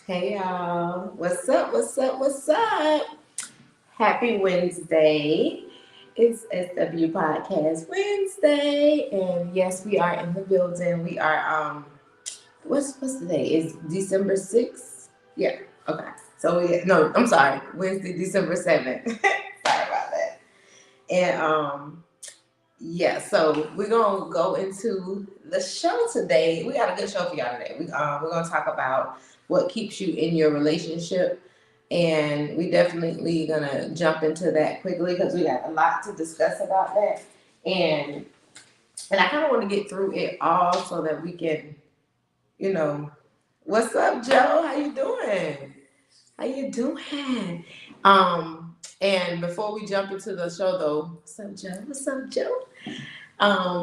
Hey y'all, what's up? What's up? What's up? Happy Wednesday. It's SW Podcast Wednesday, and yes, we are in the building. We are what's the day? Is December 6th? Yeah, okay. So no, I'm sorry, Wednesday, December 7th. Sorry about that. And yeah, so we're gonna go into the show today. We got a good show for y'all today. We're gonna talk about what keeps you in your relationship, and we definitely gonna jump into that quickly because we got a lot to discuss about that. And and I kind of want to get through it all so that we can, you know, what's up, Joe? How you doing? How you doing? And before we jump into the show, though, what's up, Joe? What's up, Joe?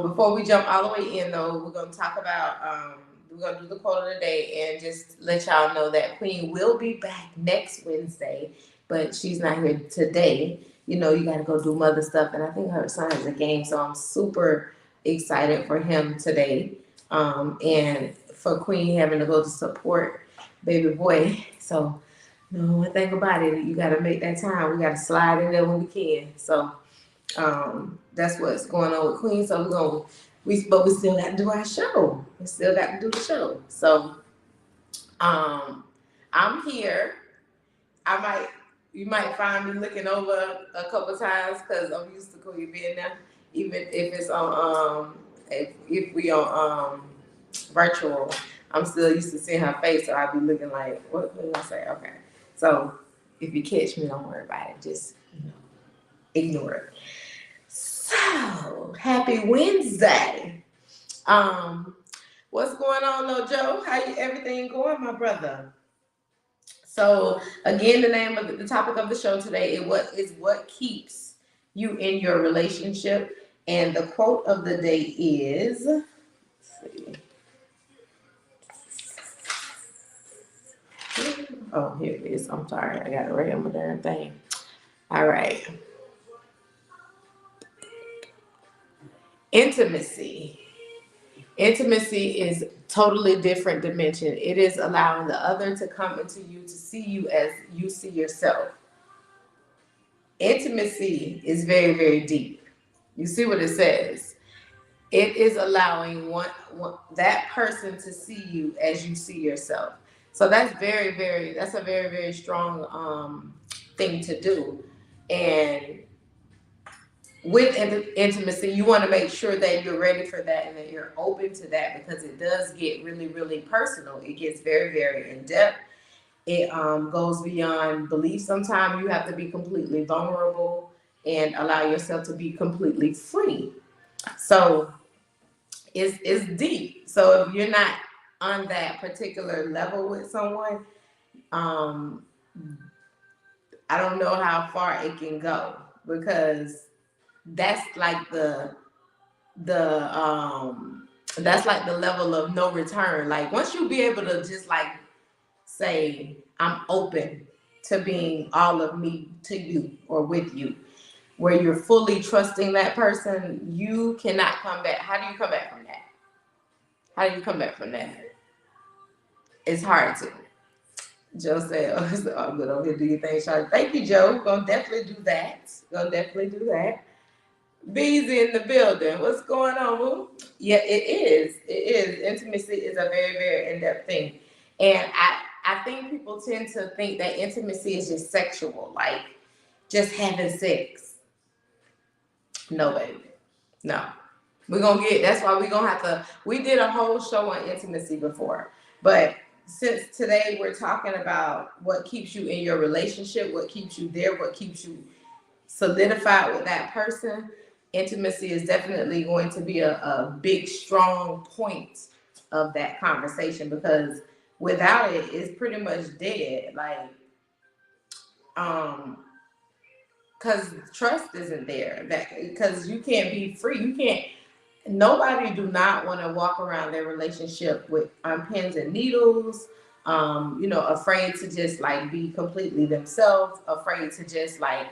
Before we jump all the way in, though, we're gonna talk about we're gonna do the quote of the day and just let y'all know that Queen will be back next Wednesday, but she's not here today. You know, you gotta go do mother stuff, and I think her son has a game, so I'm super excited for him today. And for Queen having to go to support baby boy. So, no one thing about it, you gotta make that time. We gotta slide in there when we can. So that's what's going on with Queen. So but we still got to do our show. We still got to do the show. So um, I'm here. I might You might find me looking over a couple times because I'm used to Queen being there, even if it's on if we on virtual. I'm still used to seeing her face, so I'll be looking like, what did I say? Okay. So if you catch me, don't worry about it. Just ignore it. So happy Wednesday. Um, what's going on, though, Joe? How you everything going, my brother? So again, the name of the topic of the show today is what keeps you in your relationship, and the quote of the day is. Let's see. Oh, here it is. I'm sorry, I got it right on my damn thing. All right, intimacy. Intimacy is totally different dimension. It is allowing the other to come into you to see you as you see yourself. Intimacy is very, very deep. You see what it says. It is allowing one that person to see you as you see yourself. So that's a very, very strong thing to do. And with intimacy, you want to make sure that you're ready for that and that you're open to that because it does get really, really personal. It gets very, very in depth. It goes beyond belief. Sometimes you have to be completely vulnerable and allow yourself to be completely free. So it's deep. So if you're not on that particular level with someone, um, I don't know how far it can go because that's like the that's like the level of no return. Like once you be able to just like say I'm open to being all of me to you or with you, where you're fully trusting that person, you cannot come back. How do you come back from that? How do you come back from that? It's hard to. Joe said, "Oh, it's all good over here. Do your thing, Charlie." Thank you, Joe. Gonna definitely do that. Gonna definitely do that. Bees in the building. What's going on, boo? Yeah, it is. It is. Intimacy is a very, very in-depth thing. And I think people tend to think that intimacy is just sexual, like just having sex. No, baby. No. That's why we're gonna have to, we did a whole show on intimacy before. But since today we're talking about what keeps you in your relationship, what keeps you there, what keeps you solidified with that person, intimacy is definitely going to be a big, strong point of that conversation because without it, it's pretty much dead. Like, because trust isn't there. That because you can't be free. You can't. Nobody do not want to walk around their relationship with pins and needles. Afraid to just like be completely themselves. Afraid to just like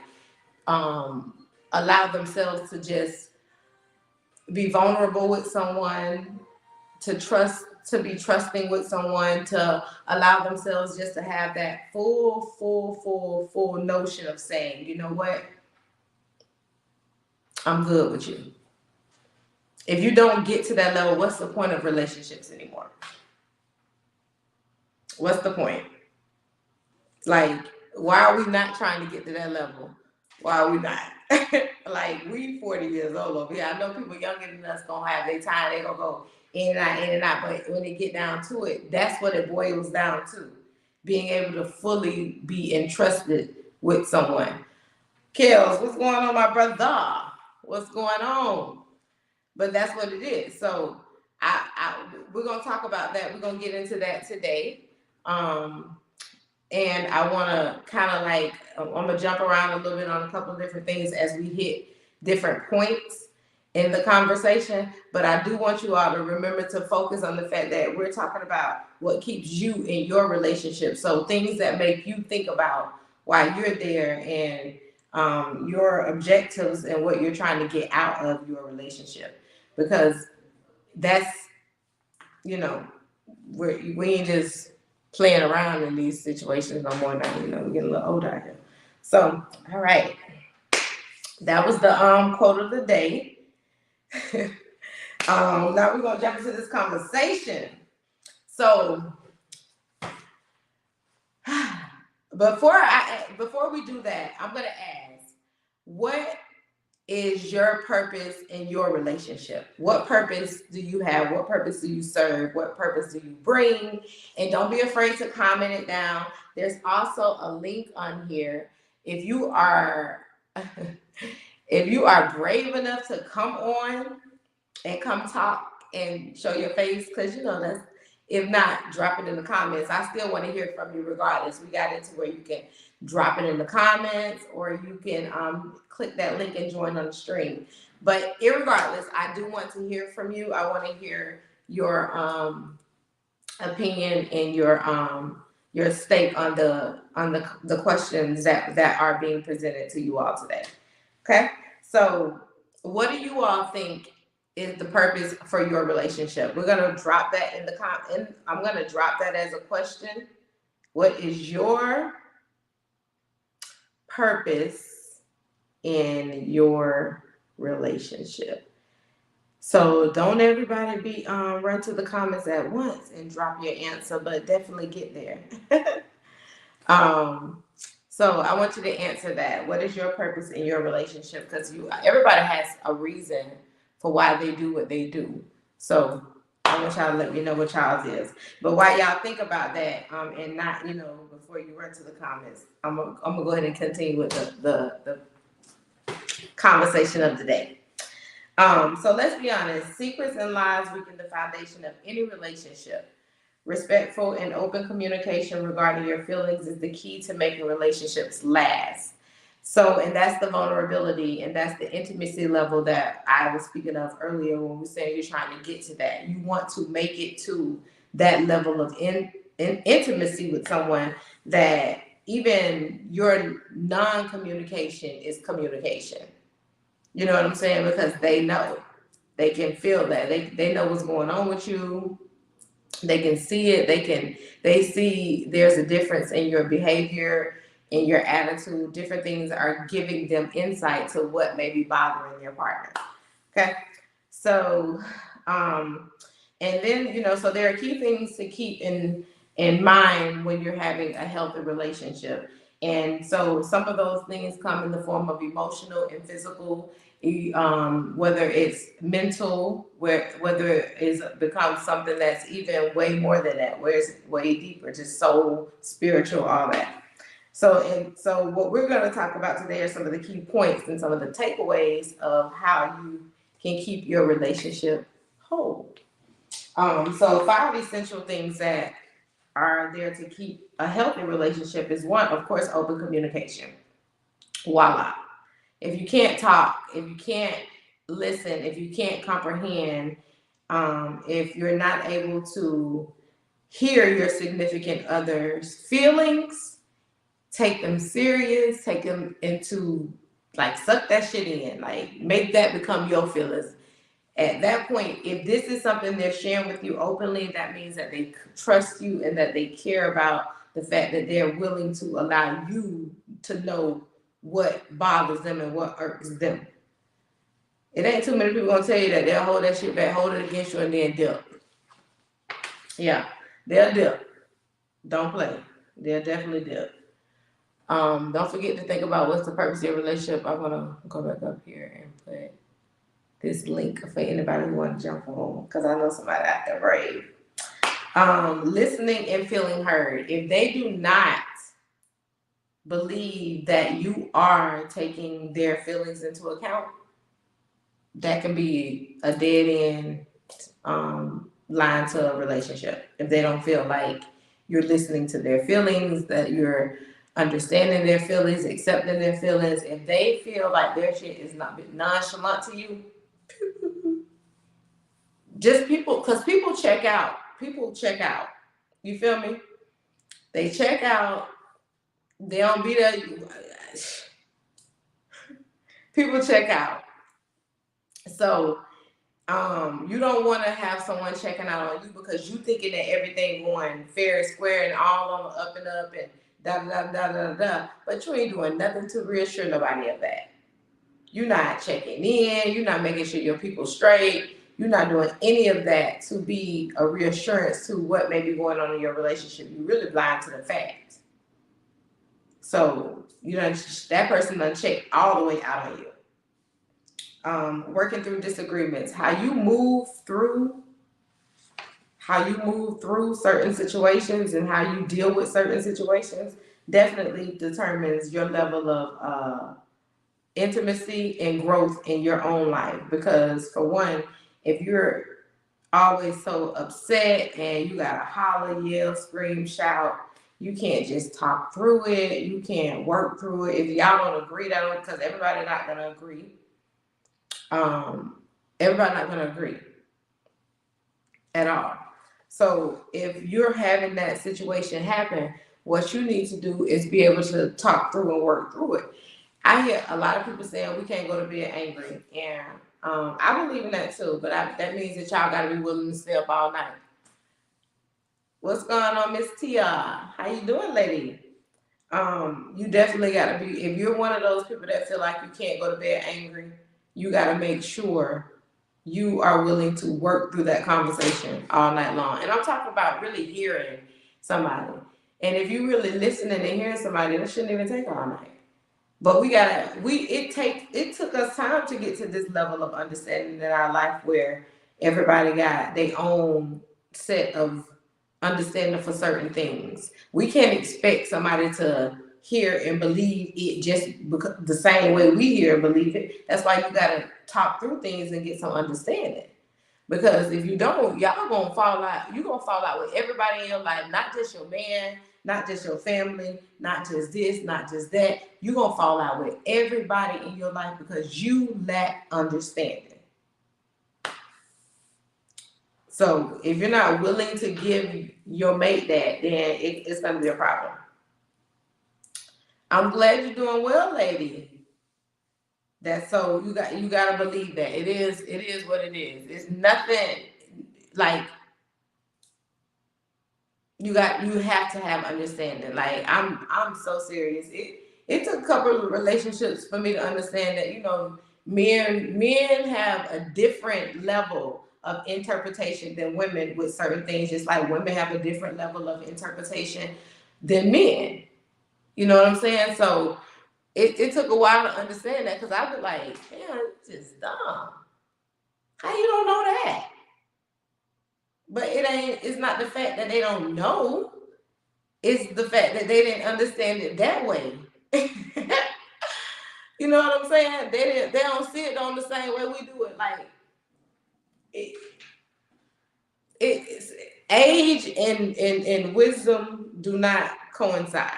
um, allow themselves to just be vulnerable with someone, to trust to be trusting with someone, to allow themselves just to have that full notion of saying, you know what, I'm good with you. If you don't get to that level, what's the point of relationships anymore? What's the point? Like, why are we not trying to get to that level? Why are we not? Like, we 40 years old over here. I know people younger than us gonna have their time. They gonna go in and out, in and out. But when they get down to it, that's what it boils down to. Being able to fully be entrusted with someone. Kels, what's going on, my brother? What's going on? But that's what it is. So we're gonna talk about that. We're gonna get into that today. And I want to kind of like, I'm going to jump around a little bit on a couple of different things as we hit different points in the conversation. But I do want you all to remember to focus on the fact that we're talking about what keeps you in your relationship. So things that make you think about why you're there, and your objectives and what you're trying to get out of your relationship. Because that's, we ain't just playing around in these situations no more now. We're getting a little older out here. So, all right. That was the quote of the day. Now we're gonna jump into this conversation. So before we do that, I'm gonna ask, what is your purpose in your relationship? What purpose do you have? What purpose do you serve? What purpose do you bring? And don't be afraid to comment it down. There's also a link on here. If you are brave enough to come on and come talk and show your face, because that's, if not, drop it in the comments. I still want to hear from you regardless. We got it to where you can drop it in the comments, or you can click that link and join on the stream. But irregardless, I do want to hear from you. I want to hear your opinion and your stake on the questions that are being presented to you all today. Okay, so what do you all think is the purpose for your relationship? We're gonna drop that in the comment. I'm gonna drop that as a question. What is your purpose in your relationship? So don't everybody be run to the comments at once and drop your answer, but definitely get there. So I want you to answer that. What is your purpose in your relationship? Because everybody has a reason for why they do what they do. So I want y'all to let me know what y'all's is. But while y'all think about that, and not, before you run to the comments, I'm gonna go ahead and continue with the conversation of the day. So let's be honest. Secrets and lies weaken the foundation of any relationship. Respectful and open communication regarding your feelings is the key to making relationships last. So, and that's the vulnerability, and that's the intimacy level that I was speaking of earlier when we said you're trying to get to that. You want to make it to that level of intimacy with someone that even your non-communication is communication. You know what I'm saying? Because they know. They can feel that. They know what's going on with you. They can see it. They see there's a difference in your behavior, in your attitude. Different things are giving them insight to what may be bothering your partner. Okay. So, and then, so there are key things to keep in mind when you're having a healthy relationship. And so some of those things come in the form of emotional and physical, whether it's mental, whether it's becomes something that's even way more than that, where it's way deeper, just soul, spiritual, all that. So what we're going to talk about today are some of the key points and some of the takeaways of how you can keep your relationship whole. So 5 essential things that are there to keep a healthy relationship is one, of course, open communication. Voila. If you can't talk, if you can't listen, if you can't comprehend, if you're not able to hear your significant other's feelings, take them serious, take them into, like, suck that shit in, like, make that become your feelings. At that point, if this is something they're sharing with you openly, that means that they trust you and that they care about the fact that they're willing to allow you to know what bothers them and what irks them. It ain't too many people gonna tell you that they'll hold that shit back, hold it against you, and then dip. Yeah, they'll dip. Don't play. They'll definitely dip. Don't forget to think about what's the purpose of your relationship. I'm gonna go back up here and put this link for anybody who want to jump on, because I know somebody out there brave. Listening and feeling heard. If they do not believe that you are taking their feelings into account, that can be a dead end line to a relationship. If they don't feel like you're listening to their feelings, that you're understanding their feelings, accepting their feelings, if they feel like their shit is not nonchalant to you, just people, because people check out. People check out. You feel me? They check out. They don't be there. People check out. So you don't want to have someone checking out on you because you thinking that everything going fair and square and all on the up and up and da da da da da, but you ain't doing nothing to reassure nobody of that. You're not checking in. You're not making sure your people straight. You're not doing any of that to be a reassurance to what may be going on in your relationship. You're really blind to the facts. So that person done checked all the way out on you. Working through disagreements, how you move through certain situations and how you deal with certain situations definitely determines your level of intimacy and growth in your own life. Because for one, if you're always so upset and you gotta holler, yell, scream, shout, you can't just talk through it. You can't work through it. If y'all don't agree, because everybody's not gonna agree. Everybody's not gonna agree at all. So if you're having that situation happen, what you need to do is be able to talk through and work through it. I hear a lot of people saying we can't go to bed angry, and I believe in that too. But that means that y'all got to be willing to stay up all night. What's going on, Miss Tia? How you doing, lady? You definitely got to be. If you're one of those people that feel like you can't go to bed angry, you got to make sure you are willing to work through that conversation all night long. And I'm talking about really hearing somebody. And if you really listening and hearing somebody, that shouldn't even take all night. But it took us time to get to this level of understanding in our life where everybody got their own set of understanding for certain things. We can't expect somebody to hear and believe it just because the same way we hear and believe it. That's why you gotta talk through things and get some understanding. Because if you don't, y'all gonna fall out. You're gonna fall out with everybody in your life, not just your man, not just your family, not just this, not just that. You're gonna fall out with everybody in your life because you lack understanding. So if you're not willing to give your mate that, then it's gonna be a problem. I'm glad you're doing well, lady. That's so you gotta believe that it is what it is. It's nothing like you have to have understanding. Like I'm so serious. It took a couple of relationships for me to understand that men have a different level of interpretation than women with certain things, just like women have a different level of interpretation than men. You know what I'm saying? So it took a while to understand that, because I was like, damn, it's just dumb. How you don't know that? But it's not the fact that they don't know. It's the fact that they didn't understand it that way. You know what I'm saying? They don't see it on the same way we do it. Like it's age and wisdom do not coincide.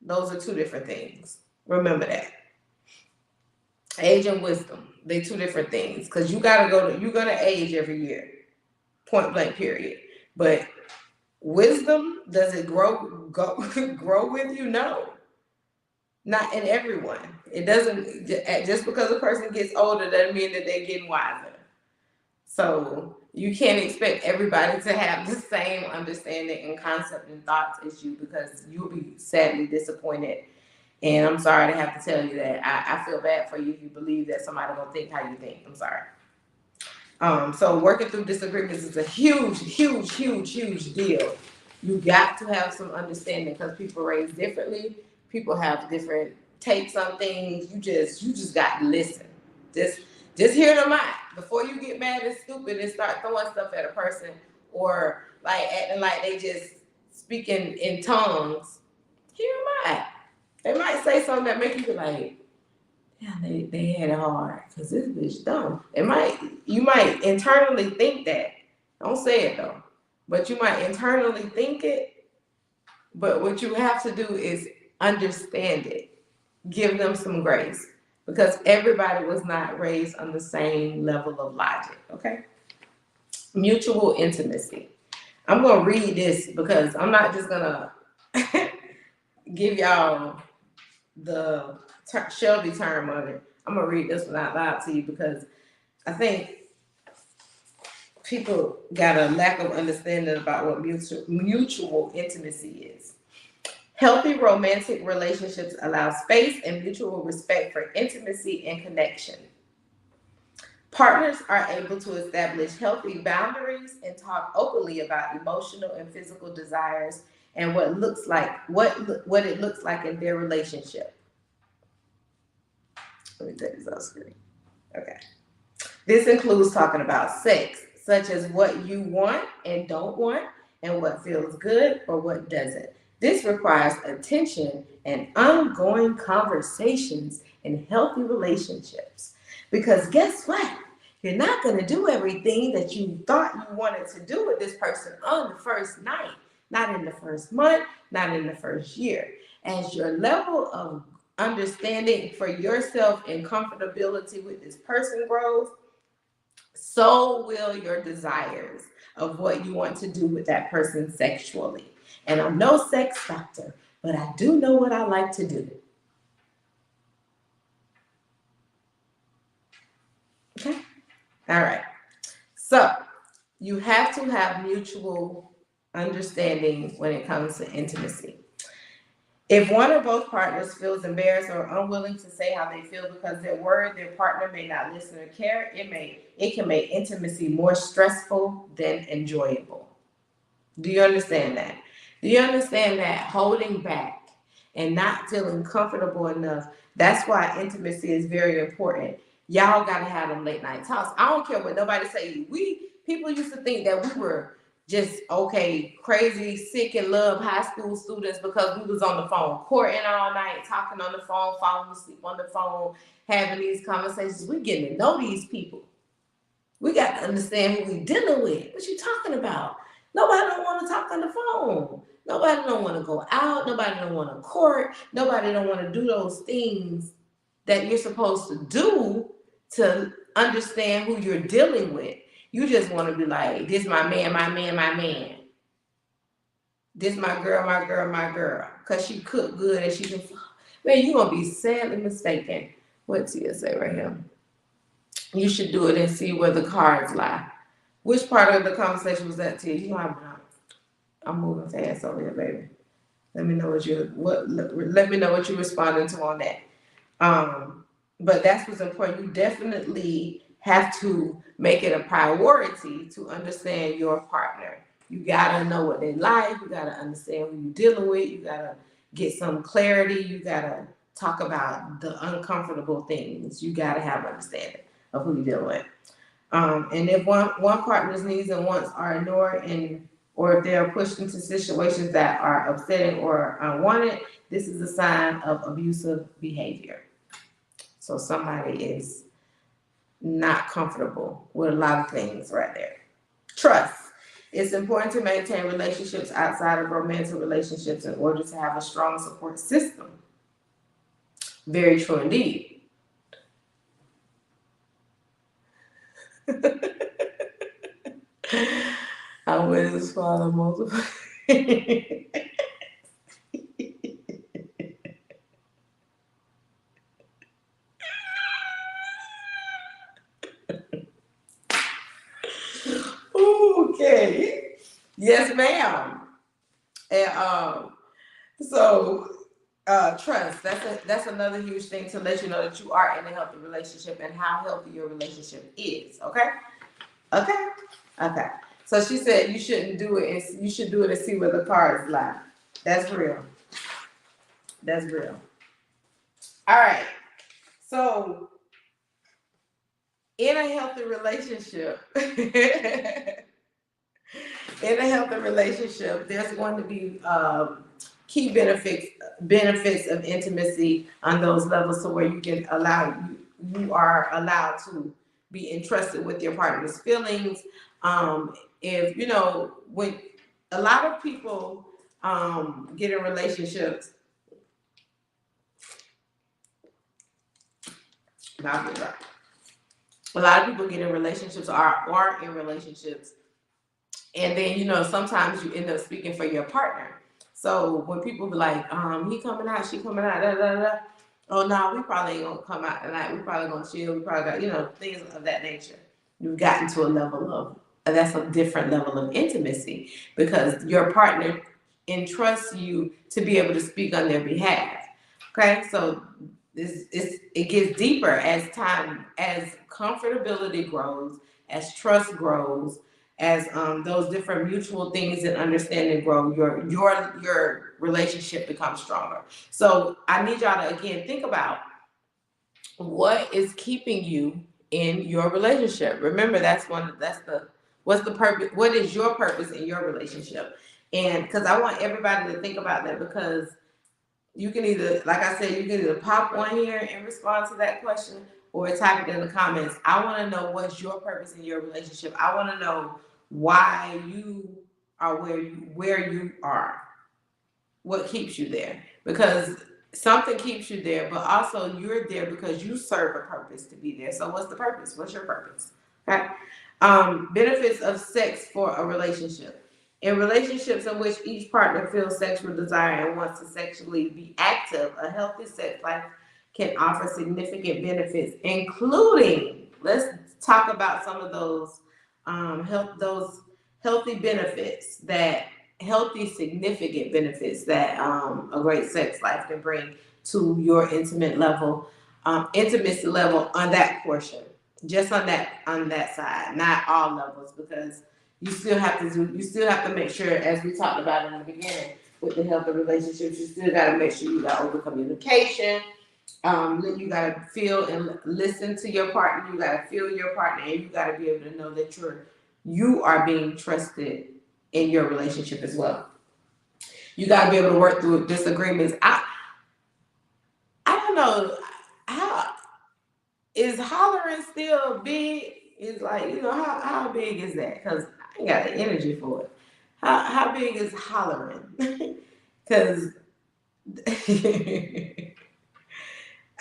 Those are two different things. Remember that. Age and wisdom, they two different things. Because you're gonna age every year. Point blank, period. But wisdom, does it grow with you? No. Not in everyone. It doesn't, just because a person gets older doesn't mean that they're getting wiser. So you can't expect everybody to have the same understanding and concept and thoughts as you, because you'll be sadly disappointed. And I'm sorry to have to tell you that. I feel bad for you if you believe that somebody gonna think how you think. I'm sorry. So working through disagreements is a huge deal. You got to have some understanding, because people raise differently. People have different takes on things. You just got to listen. Just hear them out before you get mad and stupid and start throwing stuff at a person, or like acting like they just speaking in tongues. Hear them out. They might say something that make you be like, yeah, they had it hard because this bitch dumb. You might internally think that. Don't say it though. But you might internally think it. But what you have to do is understand it. Give them some grace. Because everybody was not raised on the same level of logic. Okay? Mutual intimacy. I'm gonna read this because I'm not just gonna give y'all the Shelby term of it. I'm gonna read this one out loud to you, because I think people got a lack of understanding about what mutual intimacy is. Healthy romantic relationships allow space and mutual respect for intimacy and connection. Partners are able to establish healthy boundaries and talk openly about emotional and physical desires and what it looks like in their relationship. Let me take this off screen. Okay. This includes talking about sex, such as what you want and don't want, and what feels good or what doesn't. This requires attention and ongoing conversations in healthy relationships. Because guess what? You're not going to do everything that you thought you wanted to do with this person on the first night, not in the first month, not in the first year. As your level of understanding for yourself and comfortability with this person grows, so will your desires of what you want to do with that person sexually. And I'm no sex doctor, but I do know what I like to do. Okay? All right. So you have to have mutual understanding when it comes to intimacy. If one or both partners feels embarrassed or unwilling to say how they feel because they're worried their partner may not listen or care, it can make intimacy more stressful than enjoyable. Do you understand that? Do you understand that holding back and not feeling comfortable enough, that's why intimacy is very important. Y'all gotta have them late night talks. I don't care what nobody say. People used to think that we were just crazy, sick in love high school students because we was on the phone courting all night, talking on the phone, falling asleep on the phone, having these conversations. We getting to know these people. We got to understand who we dealing with. What you talking about? Nobody don't want to talk on the phone. Nobody don't want to go out. Nobody don't want to court. Nobody don't want to do those things that you're supposed to do to understand who you're dealing with. You just want to be like, this my man, my man, my man. This my girl, my girl, my girl. Because she cook good and she can... Man, you're going to be sadly mistaken. What's Tia say right here? You should do it and see where the cards lie. Which part of the conversation was that, Tia? You know I'm moving fast over here, baby. Let me know what you're responding to on that. But that's what's important. You definitely have to make it a priority to understand your partner. You gotta know what they like. You gotta understand who you're dealing with. You gotta get some clarity. You gotta talk about the uncomfortable things. You gotta have understanding of who you're dealing with. And if one partner's needs and wants are ignored, or if they are pushed into situations that are upsetting or unwanted, this is a sign of abusive behavior. So somebody is not comfortable with a lot of things right there. Trust. It's important to maintain relationships outside of romantic relationships in order to have a strong support system. Very true indeed. I went as far as multiple. Yes, ma'am. And so trust. That's another huge thing to let you know that you are in a healthy relationship and how healthy your relationship is. Okay. Okay. Okay. So she said you shouldn't do it, and you should do it and see where the cards lie. That's real. That's real. All right. So in a healthy relationship, in a healthy relationship, there's going to be key benefits of intimacy on those levels, so where you are allowed to be entrusted with your partner's feelings. If you know when a lot of people get in relationships, a lot of people get in relationships or are in relationships. And then, sometimes you end up speaking for your partner. So when people be like, he coming out, she coming out, da, da, da. Oh, no, we probably ain't gonna come out tonight. We probably gonna chill. We probably got, things of that nature. You've gotten to a level of, that's a different level of intimacy because your partner entrusts you to be able to speak on their behalf. Okay, so it gets deeper as comfortability grows, as trust grows, as those different mutual things and understanding grow, your relationship becomes stronger. So I need y'all to again think about what is keeping you in your relationship. Remember, what's the purpose? What is your purpose in your relationship? And because I want everybody to think about that, because you can either, like I said, you can either pop on here and respond to that question or type it in the comments. I want to know what's your purpose in your relationship. I want to know why you are where you are. What keeps you there? Because something keeps you there, but also you're there because you serve a purpose to be there. So what's the purpose? What's your purpose? Okay. Benefits of sex for a relationship. In relationships in which each partner feels sexual desire and wants to sexually be active, a healthy sex life can offer significant benefits, including, let's talk about some of those healthy benefits that healthy, significant benefits that a great sex life can bring to your intimacy level on that portion, just on that side, not all levels, because you still have to make sure, as we talked about in the beginning, with the healthy relationships, you still got to make sure you got over communication. You got to feel and listen to your partner. You got to feel your partner, and you got to be able to know that you are being trusted in your relationship as well. You got to be able to work through disagreements. I don't know how is hollering still big. It's like, how big is that? Because I ain't got the energy for it. How big is hollering? Because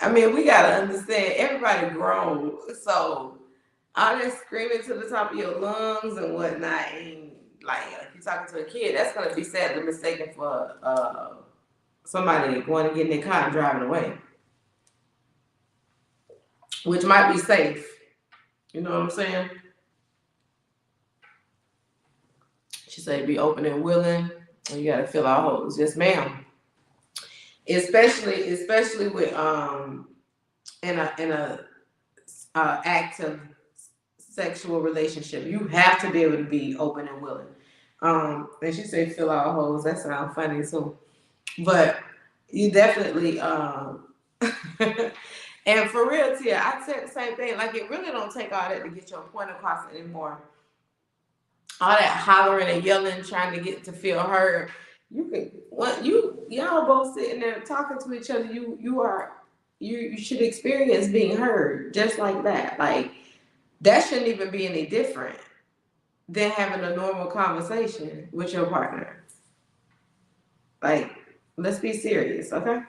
I mean, we gotta understand everybody grown, so all that screaming to the top of your lungs and whatnot, and like if you're talking to a kid, that's gonna be sadly mistaken for somebody going to get in their car and driving away, which might be safe. You know what I'm saying? She said, "Be open and willing, and you gotta fill our holes." Yes, ma'am. Especially with in a active sexual relationship, you have to be able to be open and willing. And she said, "Fill our holes." That sounds funny too, but you definitely and for real, Tia, I said the same thing. Like, it really don't take all that to get your point across anymore. All that hollering and yelling, trying to get to feel heard. You can y'all both sitting there talking to each other. You should experience being heard just like that. Like, that shouldn't even be any different than having a normal conversation with your partner. Like, let's be serious, okay?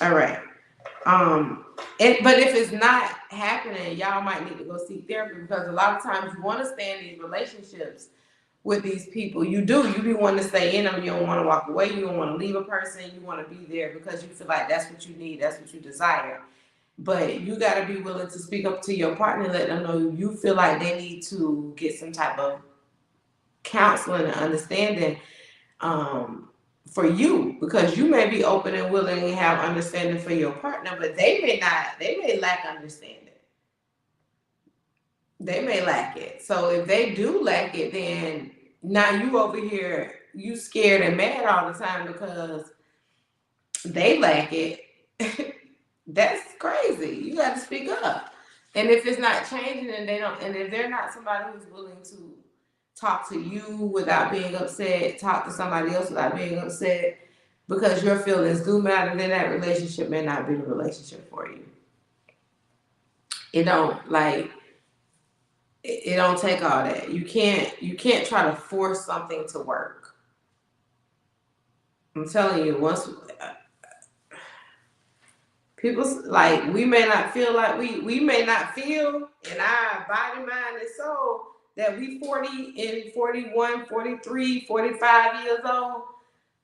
All right. But if it's not happening, y'all might need to go seek therapy, because a lot of times you want to stay in these relationships with these people. You be wanting to stay in them. You don't want to walk away. You don't want to leave a person. You want to be there because you feel like that's what you need. That's what you desire. But you got to be willing to speak up to your partner, let them know you feel like they need to get some type of counseling and understanding for you, because you may be open and willing and have understanding for your partner, but they may not. They may lack understanding. They may lack it. So if they do lack it, then now you over here, you scared and mad all the time because they lack it. That's crazy. You got to speak up. And if it's not changing and they don't, and if they're not somebody who's willing to talk to you without being upset, talk to somebody else without being upset, because your feelings do matter, then that relationship may not be the relationship for you. It don't like it don't take all that. You can't try to force something to work. I'm telling you, once people like we may not feel like we may not feel in our body, mind, and soul that we 40 and 41, 43, 45 years old.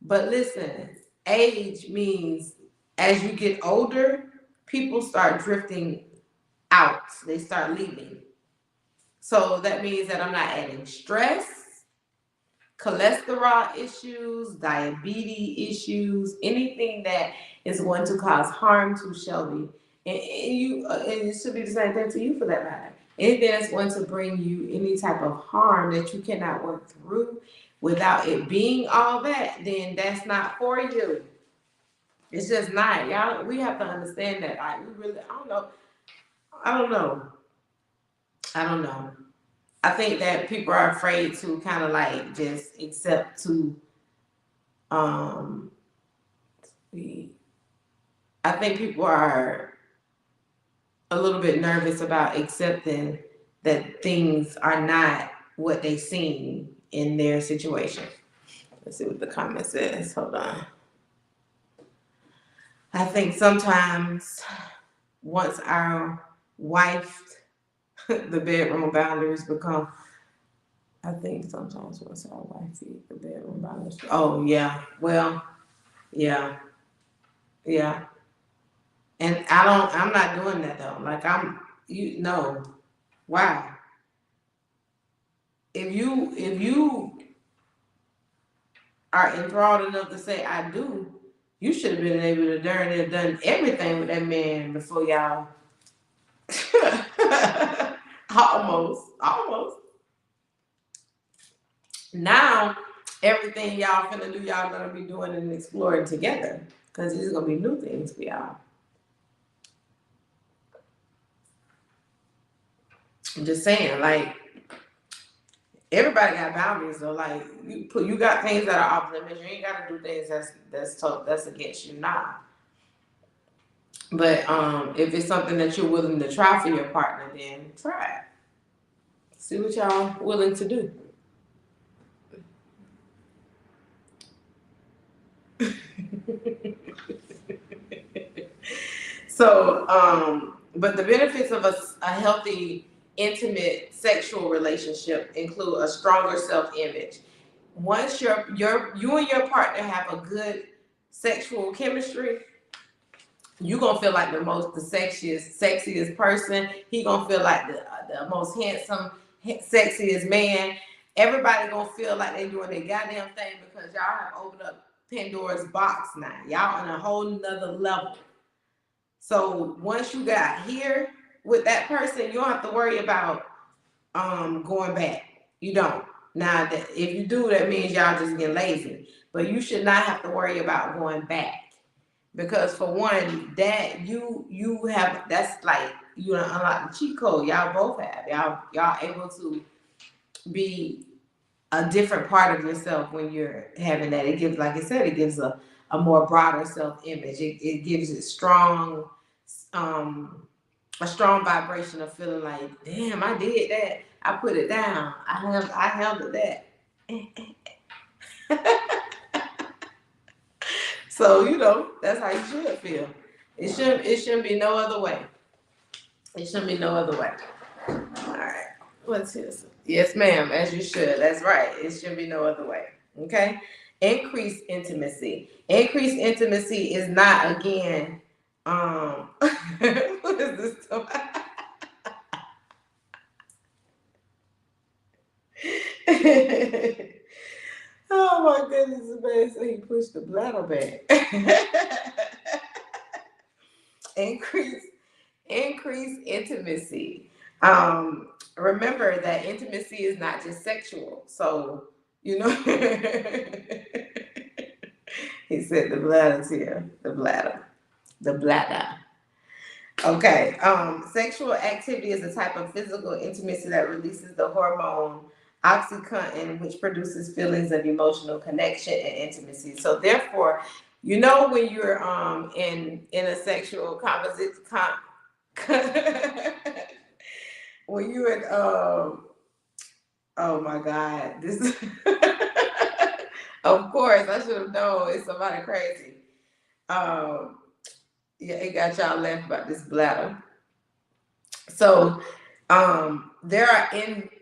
But listen, age means as you get older, people start drifting out. They start leaving. So that means that I'm not adding stress, cholesterol issues, diabetes issues, anything that is going to cause harm to Shelby. And it should be the same thing to you for that matter. Anything that's going to bring you any type of harm that you cannot work through without it being all that, then that's not for you. It's just not. Y'all, we have to understand that. We really, I don't know. I don't know. I don't know. I think that people are afraid to kind of like just accept to, um, I think people are a little bit nervous about accepting that things are not what they seem in their situation. Let's see what the comment says. Hold on. I think sometimes once our wife, the bedroom boundaries become, I think sometimes once our wife sees the bedroom boundaries. Oh, yeah. Well, yeah. Yeah. And I'm not doing that though. Like you know, why? If you are enthralled enough to say I do, you should have been able to done everything with that man before y'all. Almost. Now everything y'all finna do, y'all gonna be doing and exploring together, because there's gonna be new things for y'all. I'm just saying, like, everybody got boundaries though. Like you got things that are off limits. You ain't gotta do things that's against you now. But if it's something that you're willing to try for your partner, then try it. See what y'all willing to do. So, but the benefits of a healthy, intimate sexual relationship include a stronger self-image. Once you and your partner have a good sexual chemistry, you gonna feel like the sexiest person. He gonna feel like the most handsome, sexiest man. Everybody gonna feel like they doing their goddamn thing because y'all have opened up Pandora's box now. Y'all on a whole nother level. So once you got here with that person, you don't have to worry about going back. You don't. Now that if you do, that means y'all just get lazy. But you should not have to worry about going back. Because for one, that you have, that's like you unlock the cheat code. Y'all both have. Y'all able to be a different part of yourself when you're having that. It gives, like I said, it gives a more broader self-image. It gives it a strong vibration of feeling like, damn, I did that. I put it down. I handled that. So that's how you should feel. It shouldn't be no other way. It shouldn't be no other way. All right. What's this? Yes, ma'am. As you should. That's right. It should be no other way. Okay. Increased intimacy. Increased intimacy is not again. What is this? Oh my goodness, the man said he pushed the bladder back. increase increase intimacy. Remember that intimacy is not just sexual. So, you know, he said the bladder's here. The bladder. The bladder. Okay. Sexual activity is a type of physical intimacy that releases the hormone oxytocin, which produces feelings of emotional connection and intimacy. So therefore, you know when you're in a sexual conversation, when you're in oh my God, this of course I should have known it's somebody crazy. Um, yeah, it got y'all laughing about this bladder. So there are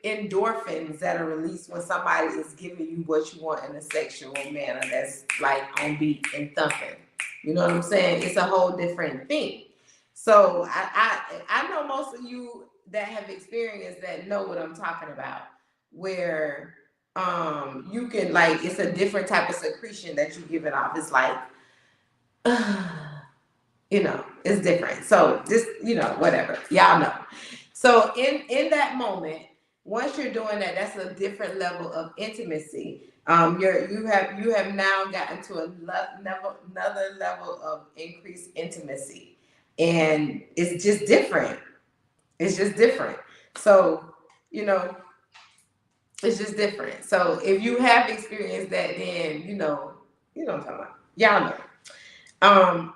endorphins that are released when somebody is giving you what you want in a sexual manner that's like on beat and thumping. You know what I'm saying? It's a whole different thing. So I know most of you that have experienced that know what I'm talking about, where you can like it's a different type of secretion that you give it off. It's like you know, it's different. So just, you know, whatever. Y'all know. So in that moment, once you're doing that, that's a different level of intimacy. You have now gotten to another level of increased intimacy. And it's just different. It's just different. So, you know, it's just different. So if you have experienced that, then you know what I'm talking about. Y'all know. Um,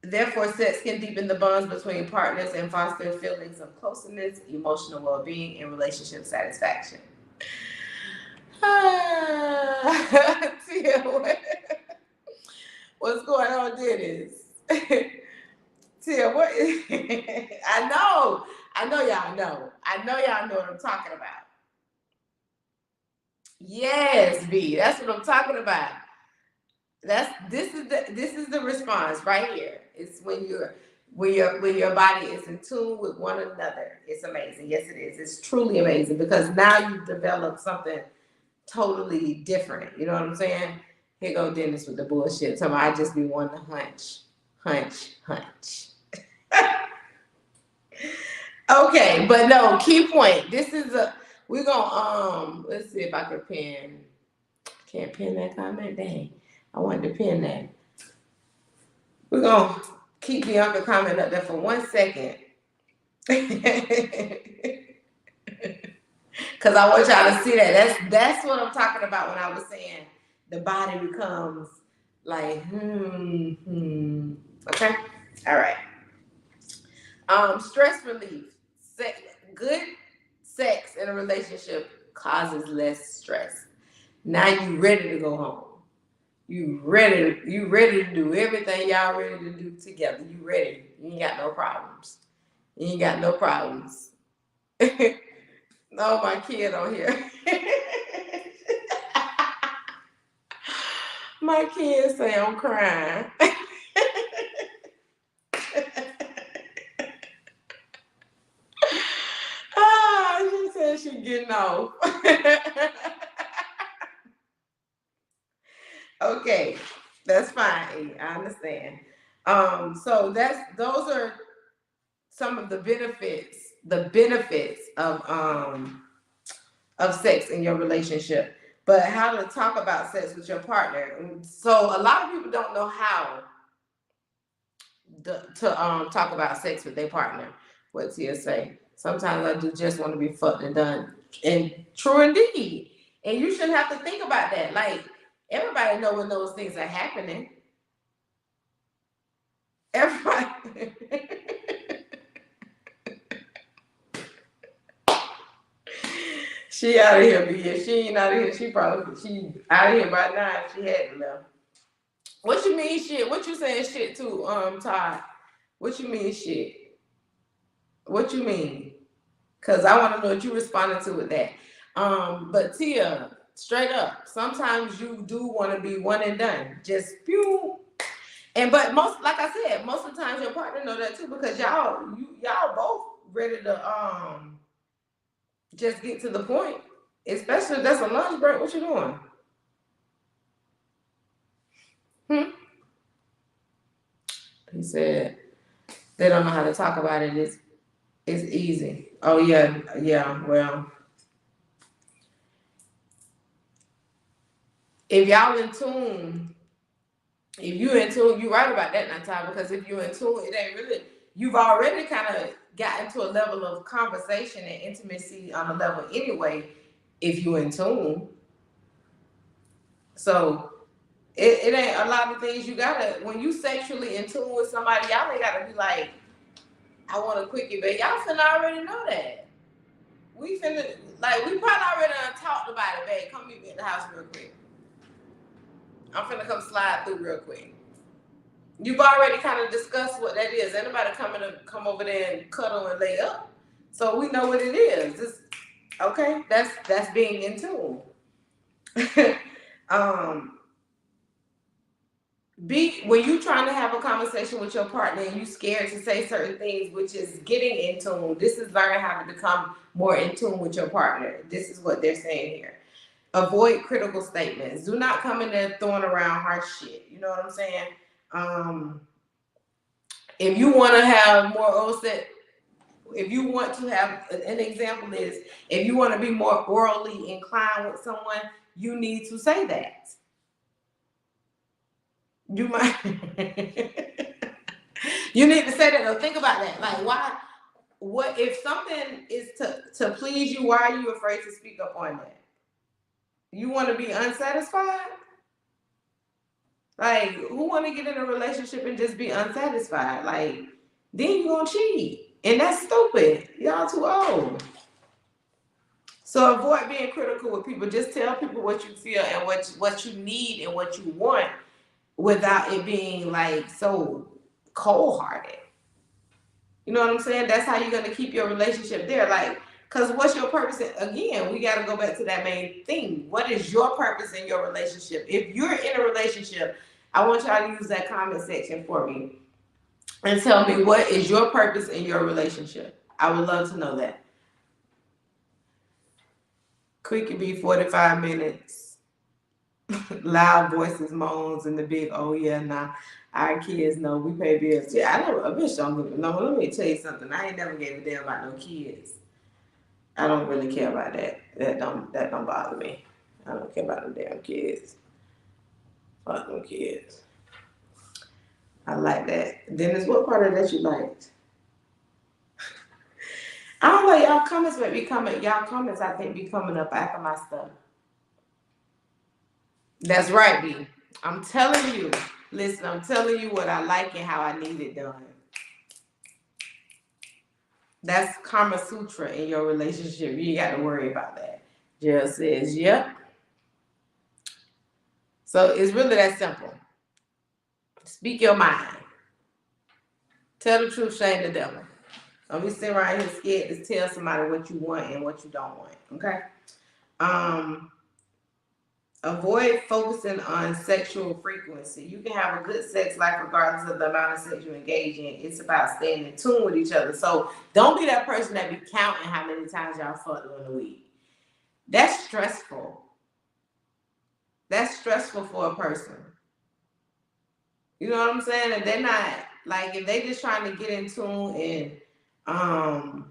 Therefore, sex can deepen the bonds between partners and foster feelings of closeness, emotional well-being, and relationship satisfaction. Tia, what's going on, Dennis? Tia, what is I know y'all know. I know y'all know what I'm talking about. Yes, B, that's what I'm talking about. This is the response right here. It's when your body is in tune with one another. It's amazing. Yes, it is. It's truly amazing because now you've developed something totally different. You know what I'm saying? Here go Dennis with the bullshit. So I just be wanting to hunch. Okay, but no, key point. This is we're gonna let's see if I can pin. Can't pin that comment. Dang. I wanted to pin that. We're gonna keep Bianca comment up there for 1 second. Cause I want y'all to see that. That's what I'm talking about when I was saying the body becomes like Okay. All right. Stress relief. Good sex in a relationship causes less stress. Now you ready to go home. You ready to do everything y'all ready to do together. You ready. You ain't got no problems. You ain't got no problems. Oh, my kid on here. My kids say I'm crying. She said she getting off. Okay, that's fine. I understand. So those are some of the benefits of sex in your relationship. But how to talk about sex with your partner. So a lot of people don't know how to talk about sex with their partner. What Tia say? Sometimes I do just want to be fucked and done. And true indeed. And you shouldn't have to think about that. Like everybody know when those things are happening. Everybody. She out of here, but yeah, she ain't out of here. She out of here by now. She hadn't left. What you mean shit? What you saying shit to, Todd? What you mean shit? What you mean? Cause I want to know what you responded to with that. But Tia, straight up, sometimes you do want to be one and done. Just pew. But most, like I said, most of the times your partner know that too because y'all both ready to just get to the point. Especially if that's a lunch break. What you doing? He said they don't know how to talk about it. It's easy. Oh yeah, yeah. Well, if y'all in tune, if you in tune, you right about that, Natasha. Because if you in tune, it ain't really. You've already kind of gotten to a level of conversation and intimacy on a level anyway. If you in tune, so it ain't a lot of things you gotta. When you sexually in tune with somebody, y'all ain't gotta be like, I want a quickie, but y'all finna already know that. We finna like we probably already talked about it, babe. Come meet me at the house real quick. I'm finna come slide through real quick. You've already kind of discussed what that is. Anybody coming to come over there and cuddle and lay up. So we know what it is. Okay, that's being in tune. When you trying to have a conversation with your partner and you scared to say certain things, which is getting in tune. This is learning how to become more in tune with your partner. This is what they're saying here. Avoid critical statements. Do not come in there throwing around harsh shit. You know what I'm saying? If you want to have more if you want to have an example is if you want to be more orally inclined with someone, you need to say that. You might you need to say that or think about that. Like why what if something is to please you, why are you afraid to speak up on that? You want to be unsatisfied? Like who want to get in a relationship and just be unsatisfied? Like then you gonna cheat. And that's stupid. Y'all too old. So avoid being critical with people. Just tell people what you feel and what you need and what you want without it being like so cold-hearted. You know what I'm saying? That's how you're gonna keep your relationship there. Like, cause what's your purpose? Again, we gotta go back to that main thing. What is your purpose in your relationship? If you're in a relationship, I want y'all to use that comment section for me and tell me what is your purpose in your relationship. I would love to know that. Quick could be 45 minutes. Loud voices, moans, and the big, oh yeah, nah. Our kids know we pay bills. Yeah, I know a bitch don't give no. Let me tell you something. I ain't never gave a damn about no kids. I don't really care about that. That don't bother me. I don't care about them damn kids. Fuck them kids. I like that. Dennis, what part of that you liked? I don't know. Y'all comments might be coming. Y'all comments I think be coming up after my stuff. That's right, B. I'm telling you. Listen, I'm telling you what I like and how I need it done. That's Kama Sutra in your relationship. You ain't got to worry about that. Jill says, yep. So it's really that simple. Speak your mind. Tell the truth, shame the devil. Don't be sitting around here scared to tell somebody what you want and what you don't want. Okay? Avoid focusing on sexual frequency. You can have a good sex life regardless of the amount of sex you engage in. It's about staying in tune with each other. So don't be that person that be counting how many times y'all fuck during the week. That's stressful. That's stressful for a person. You know what I'm saying? And they're not like if they just trying to get in tune and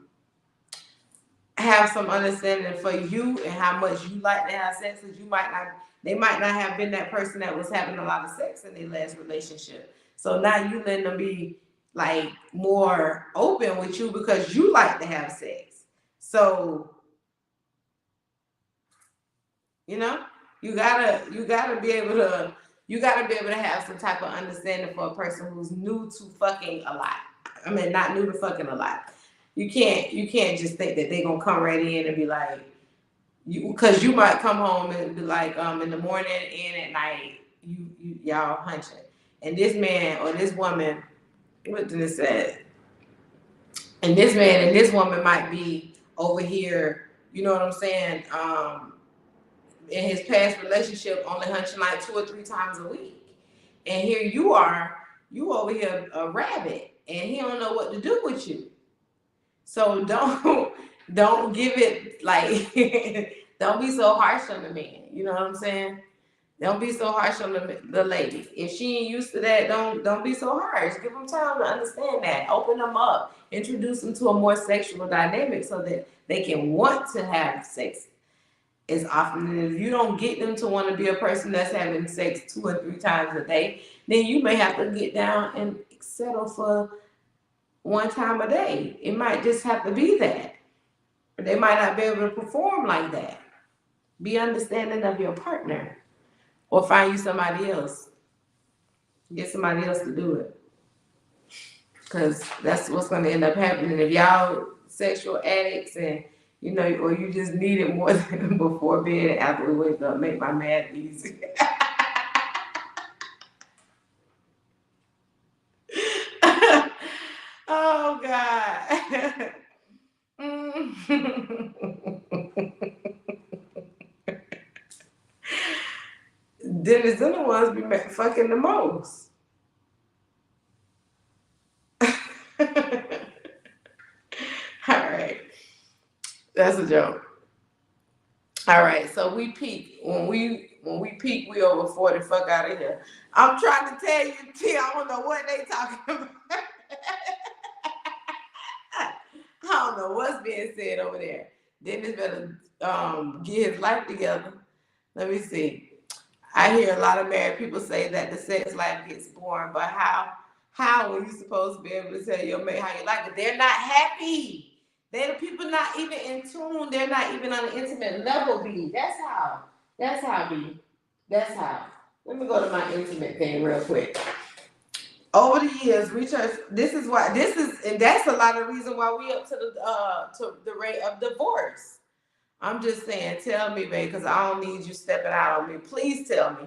have some understanding for you and how much you like to have sex, because they might not have been that person that was having a lot of sex in their last relationship. So now you letting them be like more open with you because you like to have sex. So you know, you gotta be able to have some type of understanding for a person who's new to fucking a lot. I mean, not new to fucking a lot. You can't just think that they gonna come right in and be like, because you might come home and be like, in the morning and at night, y'all hunching, and this man or this woman, what did it say? And this man and this woman might be over here. You know what I'm saying? In his past relationship, only hunching like 2 or 3 times a week, and here you over here a rabbit, and he don't know what to do with you. So don't give it like Don't be so harsh on the man. You know what I'm saying? Don't be so harsh on the lady. If she ain't used to that, don't be so harsh. Give them time to understand that. Open them up. Introduce them to a more sexual dynamic so that they can want to have sex as often. And if you don't get them to want to be a person that's having sex 2 or 3 times a day, then you may have to get down and settle for 1 time a day. It might just have to be that. They might not be able to perform like that. Be understanding of your partner. Or find you somebody else. Get somebody else to do it. Because that's what's going to end up happening. If y'all sexual addicts and, you know, or you just need it more than before bed and after we wake up, make my mad easy. Oh, God. Dennis, them the ones be fucking the most. All right. That's a joke. All right, so we peak. When we peak, we over 40. Fuck out of here. I'm trying to tell you, T, I don't know what they talking about. I don't know what's being said over there. Dennis better get his life together. Let me see. I hear a lot of married people say that the sex life gets boring, but how are you supposed to be able to tell your mate how you like it? They're not happy. They're the people not even in tune. They're not even on an intimate level, B. That's how. That's how, B. That's how. Let me go to my intimate thing real quick. Over the years, research. And that's a lot of reason why we up to the rate of divorce. I'm just saying, tell me, babe, because I don't need you stepping out on me. Please tell me.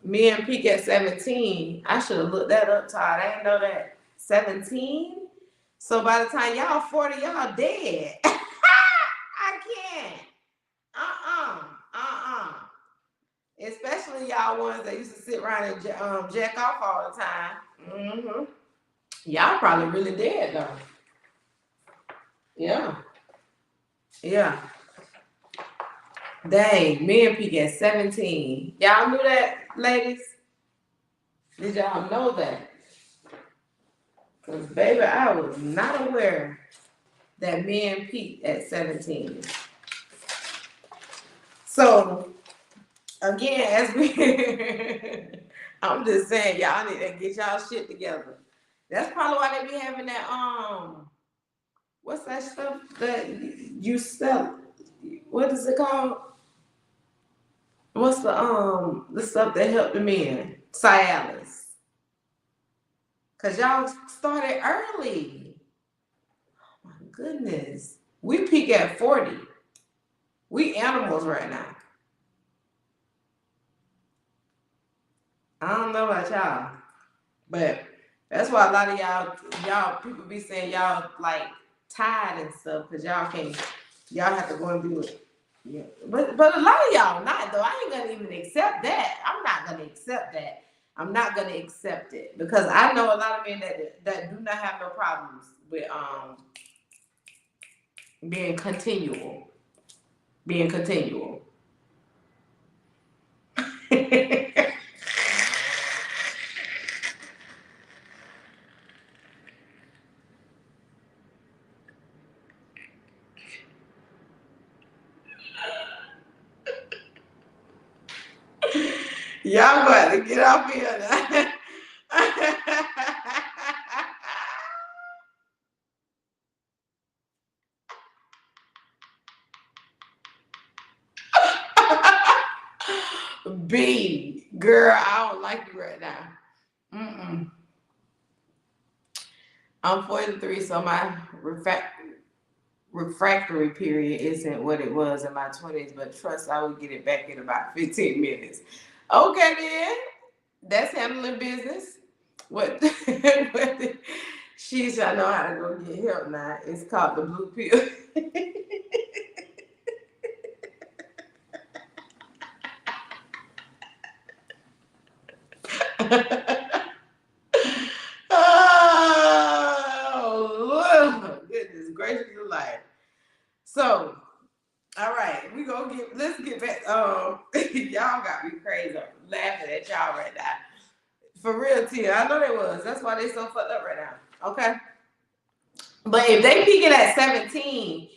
Me and peak at 17. I should have looked that up, Todd. I didn't know that. 17? So by the time y'all 40, y'all dead. I can't. Especially y'all ones that used to sit around and jack off all the time. Mm-hmm. Y'all probably really dead, though. Yeah. Yeah. Dang, me and peak at 17. Y'all knew that, ladies? Did y'all know that? Because, baby, I was not aware that men peaked at 17. So, again, as we, I'm just saying, y'all need to get y'all shit together. That's probably why they be having that, what's that stuff that you sell? What is it called? What's the stuff that helped the men? Cialis. Because y'all started early. Oh, my goodness. We peak at 40. We animals right now. I don't know about y'all, but that's why a lot of y'all people be saying y'all like tired and stuff because y'all have to go and do it. Yeah, but a lot of y'all not though. I ain't gonna even accept that. I'm not gonna accept that. I'm not gonna accept it because I know a lot of men that do not have no problems with being continual. Y'all got to get off here now. B, girl, I don't like you right now. I'm 43, so my refractory period isn't what it was in my 20s, but trust I will get it back in about 15 minutes. Okay, then. That's handling business. What? She should know how to go get help now. It's called the blue pill. Oh, Lord. Goodness gracious of life. So, all y'all got me crazy. I'm laughing at y'all right now. For real, Tia. I know they was. That's why they so fucked up right now. Okay. But if they peaking at 17,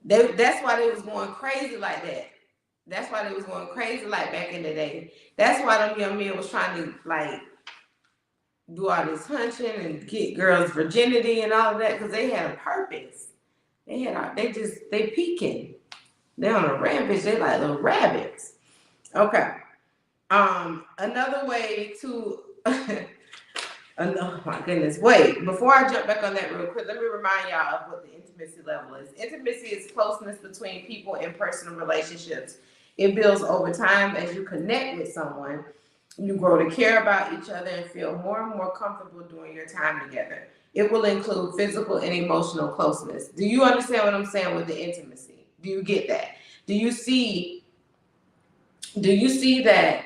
that's why they was going crazy like that. That's why they was going crazy like back in the day. That's why them young men was trying to like do all this hunching and get girls' virginity and all of that because they had a purpose. They peaking. They on a rampage. They like little rabbits. Okay. Another way to oh my goodness. Wait, before I jump back on that real quick, let me remind y'all of what the intimacy level is. Intimacy is closeness between people in personal relationships. It builds over time as you connect with someone. You grow to care about each other and feel more and more comfortable during your time together. It will include physical and emotional closeness. Do you understand what I'm saying with the intimacy? Do you get that? Do you see that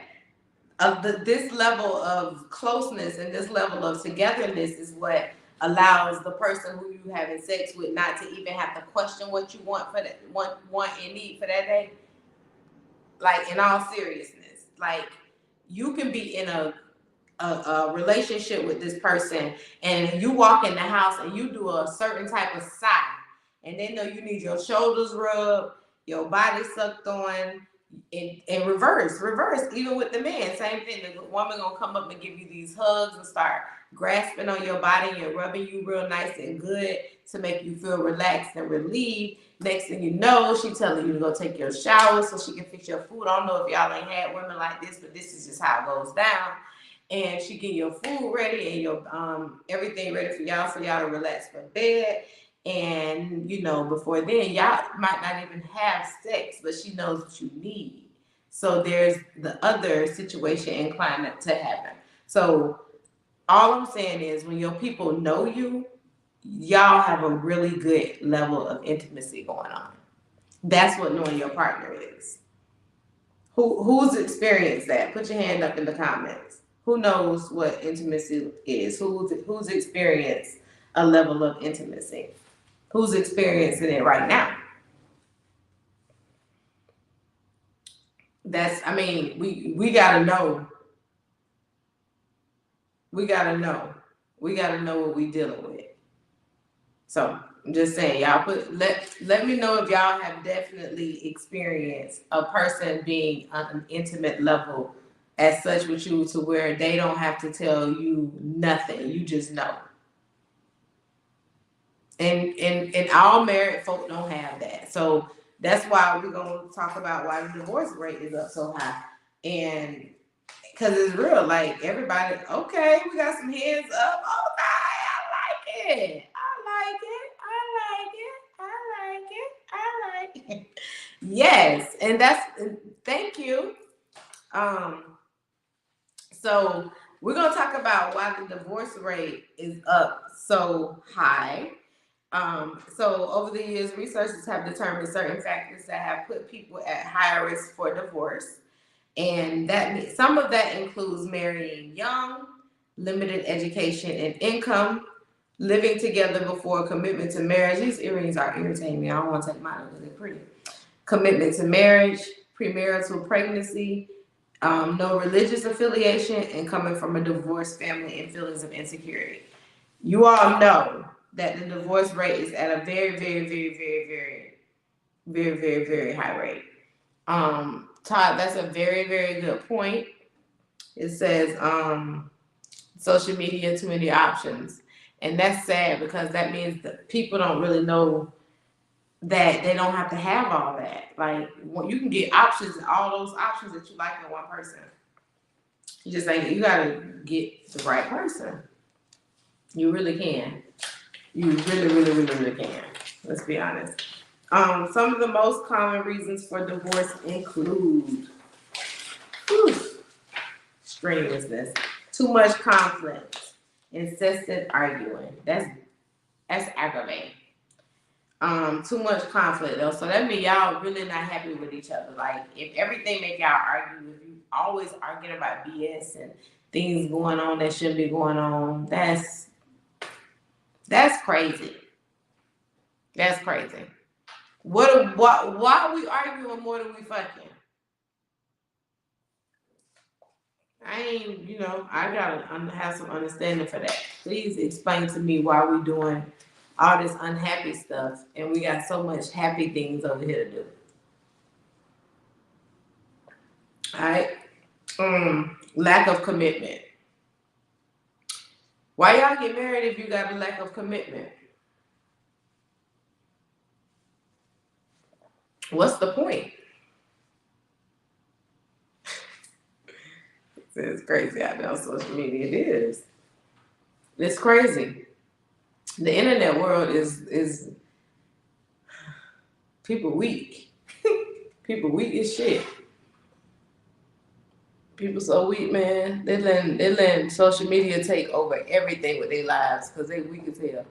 this level of closeness and this level of togetherness is what allows the person who you having sex with not to even have to question what you want for that want and need for that day? Like, in all seriousness, like, you can be in a relationship with this person and you walk in the house and you do a certain type of sigh and they know you need your shoulders rubbed, your body sucked on, in reverse, even with the man, same thing. The woman gonna come up and give you these hugs and start grasping on your body and rubbing you real nice and good to make you feel relaxed and relieved. Next thing you know, she telling you to go take your shower so she can fix your food. I don't know if y'all ain't had women like this, but this is just how it goes down. And she get your food ready and your everything ready for y'all so y'all to relax for bed. And before then, y'all might not even have sex, but she knows what you need. So there's the other situation inclined to happen. So all I'm saying is when your people know you, y'all have a really good level of intimacy going on. That's what knowing your partner is. Who's experienced that? Put your hand up in the comments. Who knows what intimacy is? Who's experienced a level of intimacy? Who's experiencing it right now? We gotta know. We gotta know. We gotta know what we dealing with. So I'm just saying, y'all let me know if y'all have definitely experienced a person being on an intimate level as such with you to where they don't have to tell you nothing. You just know. And all married folk don't have that. So that's why we're gonna talk about why the divorce rate is up so high. And because it's real, like everybody, okay, we got some hands up. Okay, I like it. I like it. Yes, and thank you. So we're gonna talk about why the divorce rate is up so high. So over the years, researchers have determined certain factors that have put people at higher risk for divorce. And some of that includes marrying young, limited education and income, living together before commitment to marriage. These earrings are irritating me. I don't want to take mine because they're pretty. Commitment to marriage, premarital pregnancy, no religious affiliation, and coming from a divorced family and feelings of insecurity. You all know that the divorce rate is at a very, very, very, very, very, very, very, very high rate. Todd, that's a very, very good point. It says social media, too many options. And that's sad because that means that people don't really know that they don't have to have all that. Like, you can get options, all those options that you like in one person. You just like, you gotta get the right person. You really can. You really, really, really, really can. Let's be honest. Some of the most common reasons for divorce include strenuousness, too much conflict, incessant arguing. That's aggravating. Too much conflict though. So that means y'all really not happy with each other. Like, if everything make y'all argue, if you always arguing about BS and things going on that shouldn't be going on, that's crazy. That's crazy. Why are we arguing more than we fucking? I ain't, I gotta have some understanding for that. Please explain to me why we doing all this unhappy stuff and we got so much happy things over here to do. All right. Lack of commitment. Why y'all get married if you got a lack of commitment? What's the point? It's crazy out there on social media. It is. It's crazy. The internet world is people weak. People weak as shit. People so weak, man. They letting social media take over everything with their lives because they weak as hell.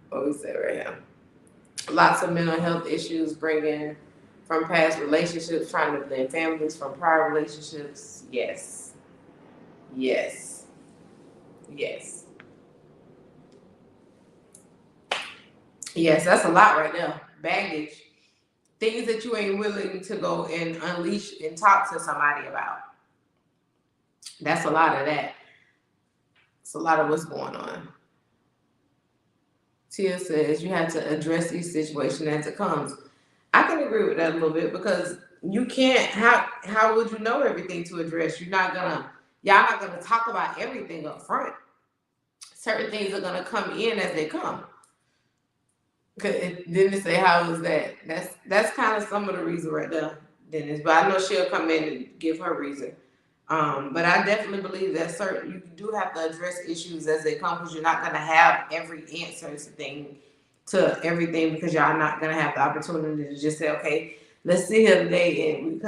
What we say right here. Lots of mental health issues bringing from past relationships, trying to blend families from prior relationships. Yes. Yes. Yes. Yes, that's a lot right there. Baggage. Things that you ain't willing to go and unleash and talk to somebody about. That's a lot of that. It's a lot of what's going on. Tia says you have to address each situation as it comes. I can agree with that a little bit because you can't. How would you know everything to address? Y'all not gonna talk about everything up front. Certain things are gonna come in as they come. Didn't they say how was that? That's kind of some of the reason right there, Dennis. But I know she'll come in and give her reason. But I definitely believe that you do have to address issues as they come because you're not gonna have every answer to everything because y'all not gonna have the opportunity to just say, okay, let's sit here today and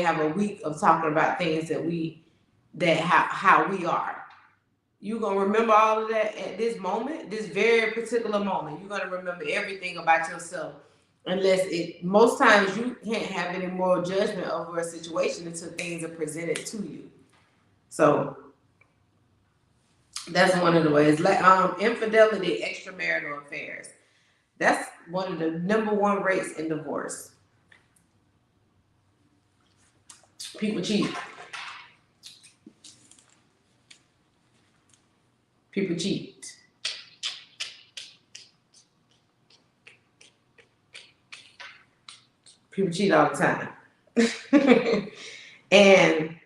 have a week of talking about things how we are. You gonna remember all of that at this moment, this very particular moment. You're gonna remember everything about yourself. Most times you can't have any moral judgment over a situation until things are presented to you. So that's one of the ways. Like infidelity, extramarital affairs. That's one of the number one rates in divorce. People cheat. People cheat. People cheat all the time. and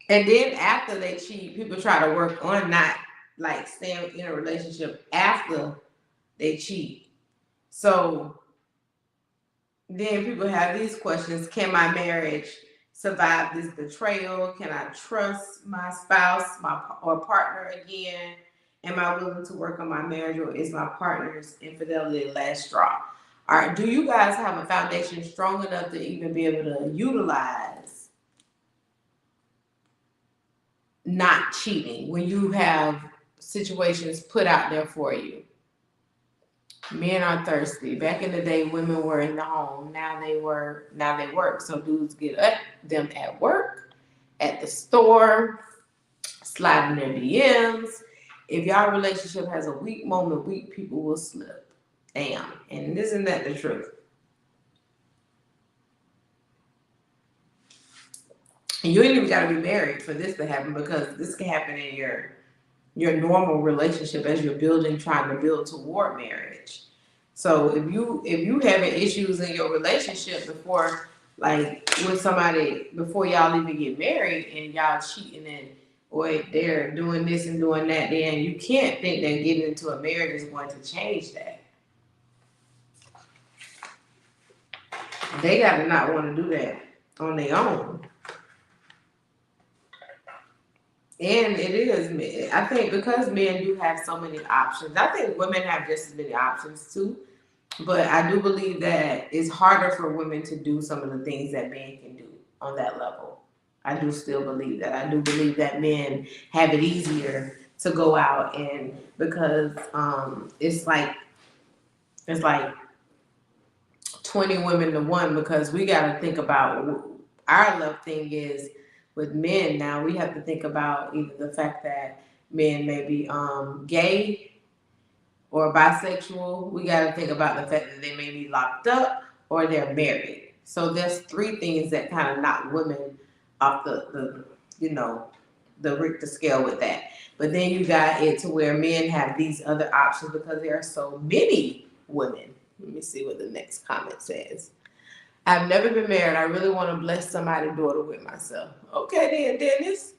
then after they cheat, people try to work on not like staying in a relationship after they cheat. So then people have these questions: can my marriage survive this betrayal? Can I trust my spouse, or partner again? Am I willing to work on my marriage, or is my partner's infidelity the last straw? All right, do you guys have a foundation strong enough to even be able to utilize not cheating when you have situations put out there for you? Men are thirsty. Back in the day, women were in the home. Now they work. So dudes get them at work, at the store, sliding their DMs. If y'all relationship has a weak moment, weak people will slip. Damn. And isn't that the truth? And you ain't even got to be married for this to happen because this can happen in your normal relationship as you're trying to build toward marriage. So if you having issues in your relationship before, like with somebody before y'all even get married and y'all cheating or they're doing this and doing that, then you can't think that getting into a marriage is going to change that. They gotta not want to do that on their own. And it is, I think, because men do have so many options. I think women have just as many options too. But I do believe that it's harder for women to do some of the things that men can do on that level. I do still believe that. I do believe that men have it easier to go out and because it's like 20 women to one because we got to think about our love thing is with men now we have to think about either the fact that men may be gay or bisexual. We got to think about the fact that they may be locked up or they're married. So there's three things that kind of knock women off the you know, the Richter scale with that. But then you got it to where men have these other options because there are so many women. Let me see what the next comment says. I've never been married. I really want to bless somebody's daughter with myself. Okay then, Dennis.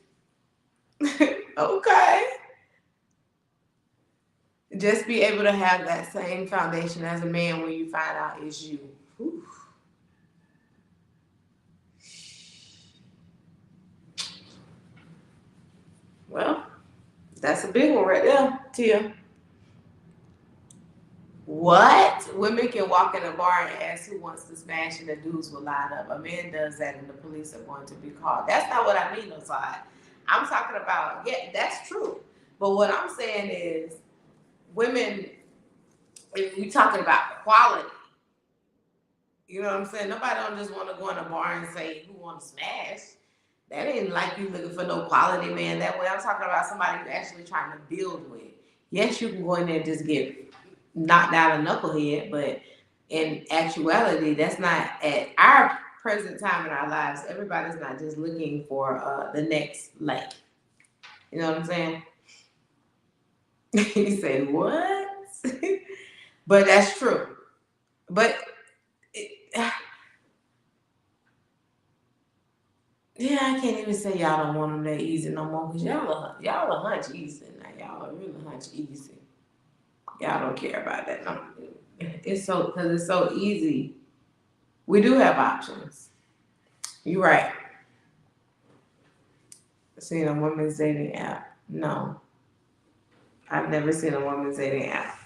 Okay. Just be able to have that same foundation as a man when you find out it's you. Whew. Well, that's a big one right there, Tia. What? Women can walk in a bar and ask who wants to smash and the dudes will line up. A man does that and the police are going to be called. That's not what I mean, Osai. I'm talking about, yeah, that's true. But what I'm saying is women, if we talking about quality, you know what I'm saying? Nobody don't just want to go in a bar and say who want to smash. That ain't like you looking for no quality man that way. I'm talking about somebody you're actually trying to build with. Yes, you can go in there and just get knocked out a knucklehead, but in actuality, that's not at our present time in our lives. Everybody's not just looking for the next like. You know what I'm saying? You say what? But that's true. But it, yeah, I can't even say y'all don't want them that easy no more because y'all are hunch easy now. Y'all are really hunch easy. Y'all don't care about that. No. It's so because it's so easy. We do have options. You're right. Seen a women's dating app? No, I've never seen a women's dating app.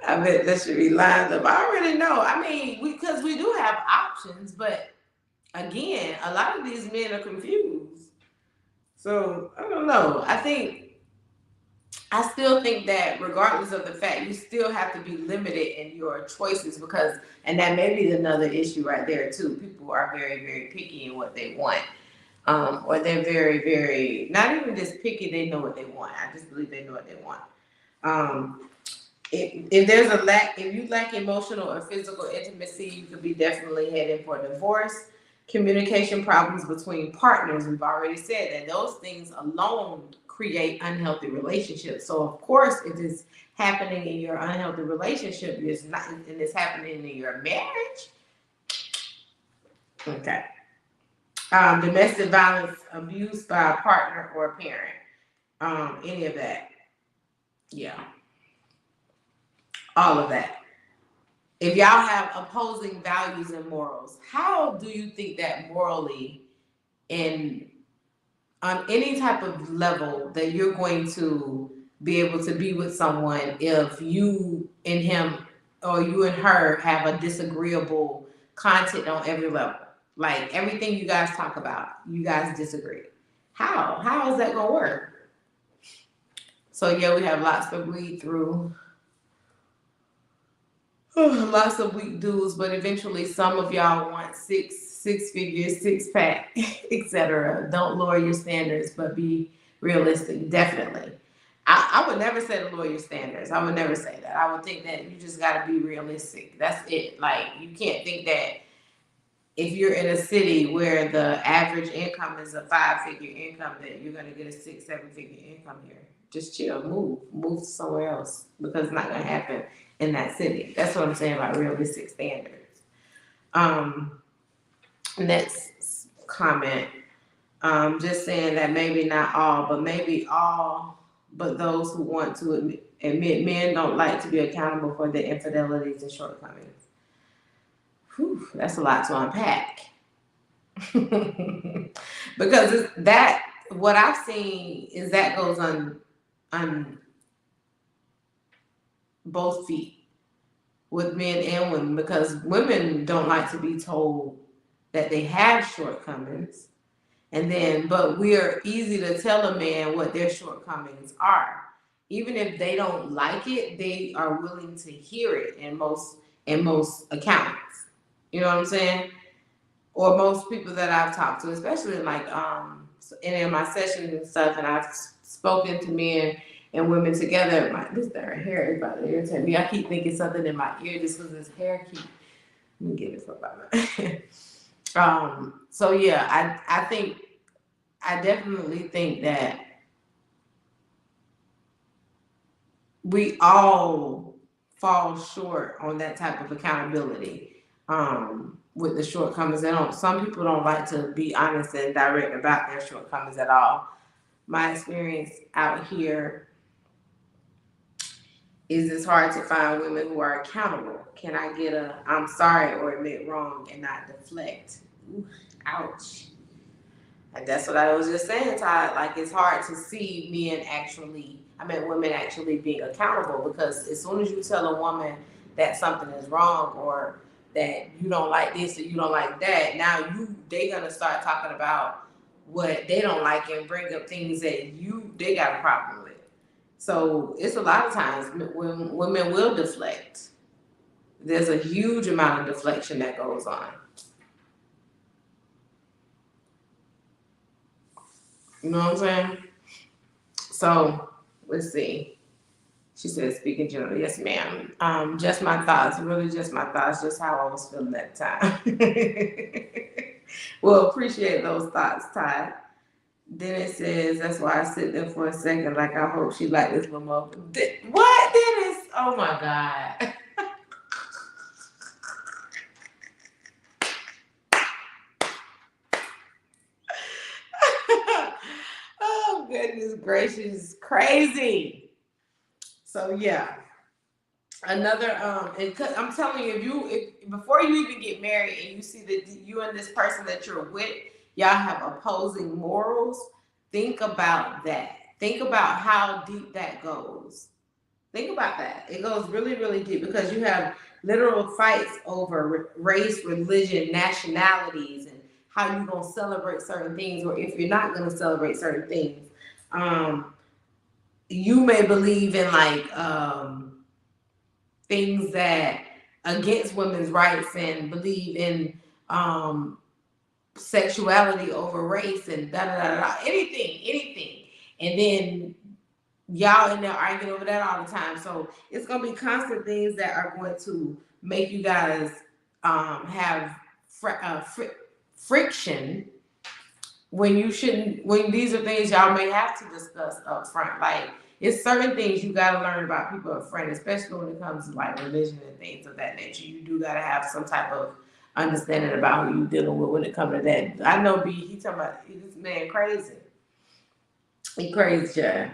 I bet that should be lined up. I already know. I mean, because we do have options, but again, a lot of these men are confused. So I don't know. I still think that regardless of the fact, you still have to be limited in your choices because, and that may be another issue right there too. People are very, very picky in what they want. Or they're very, very, not even just picky, they know what they want. I just believe they know what they want. If there's a lack, if you lack emotional or physical intimacy, you could be definitely heading for divorce. Communication problems between partners, we've already said that those things alone create unhealthy relationships. So of course, if it's happening in your unhealthy relationship, it's not, and it's happening in your marriage. Okay. Domestic violence, abuse by a partner or a parent, any of that. Yeah, all of that. If y'all have opposing values and morals, how do you think that morally and on any type of level that you're going to be able to be with someone if you and him or you and her have a disagreeable content on every level? Like everything you guys talk about, you guys disagree. How is that gonna work? So yeah, we have lots to read through. Lots of weak dudes, but eventually some of y'all want six figures, six pack, etc. Don't lower your standards, but be realistic. Definitely. I would never say to lower your standards. I would never say that. I would think that you just gotta be realistic. That's it. Like you can't think that if you're in a city where the average income is a 5-figure income, that you're gonna get a 6-7 figure income here. Just chill, move somewhere else because it's not gonna happen in that city. That's what I'm saying about realistic standards. Next comment. Just saying that maybe not all, but maybe all, but those who want to admit men don't like to be accountable for their infidelities and shortcomings. Whew, that's a lot to unpack. Because that what I've seen is that goes on both feet with men and women because women don't like to be told that they have shortcomings. And then, but we are easy to tell a man what their shortcomings are. Even if they don't like it, they are willing to hear it in most accounts. You know what I'm saying? Or most people that I've talked to, especially like in my sessions and stuff, and I've spoken to men and women together. This their hair is about to irritate me. I keep thinking something in my ear just because his hair keep. Let me get it for about a minute. So yeah, I think I definitely think that we all fall short on that type of accountability with the shortcomings. Some people don't like to be honest and direct about their shortcomings at all. My experience out here is it's hard to find women who are accountable. Can I get a I'm sorry or admit wrong and not deflect? Ooh, ouch. And that's what I was just saying, Todd. Like, it's hard to see women actually being accountable, because as soon as you tell a woman that something is wrong or that you don't like this or you don't like that, now they gonna start talking about what they don't like and bring up things that they got a problem with. So it's a lot of times when women will deflect. There's a huge amount of deflection that goes on. You know what I'm saying? So let's see. She said, speaking generally, yes, ma'am. Just my thoughts, really just my thoughts, just how I was feeling that time. Well, appreciate those thoughts, Ty. Then it says, that's why I sit there for a second, like I hope she liked this little mother. What, Dennis? Oh my God. Oh, goodness gracious, crazy. So yeah, another I'm telling you, if before you even get married and you see that you and this person that you're with, y'all have opposing morals, think about that. Think about how deep that goes. Think about that. It goes really, really deep, because you have literal fights over race, religion, nationalities, and how you're gonna celebrate certain things, or if you're not gonna celebrate certain things. You may believe in things that against women's rights, and believe in sexuality over race, and da da da da, anything, and then y'all in there arguing over that all the time. So it's gonna be constant things that are going to make you guys have friction when you shouldn't. When these are things y'all may have to discuss up front. Like, it's certain things you gotta learn about people up front, especially when it comes to like religion and things of that nature. You do gotta have some type of understanding about who you dealing with when it comes to that. I know he talking about this man crazy. He crazy, yeah.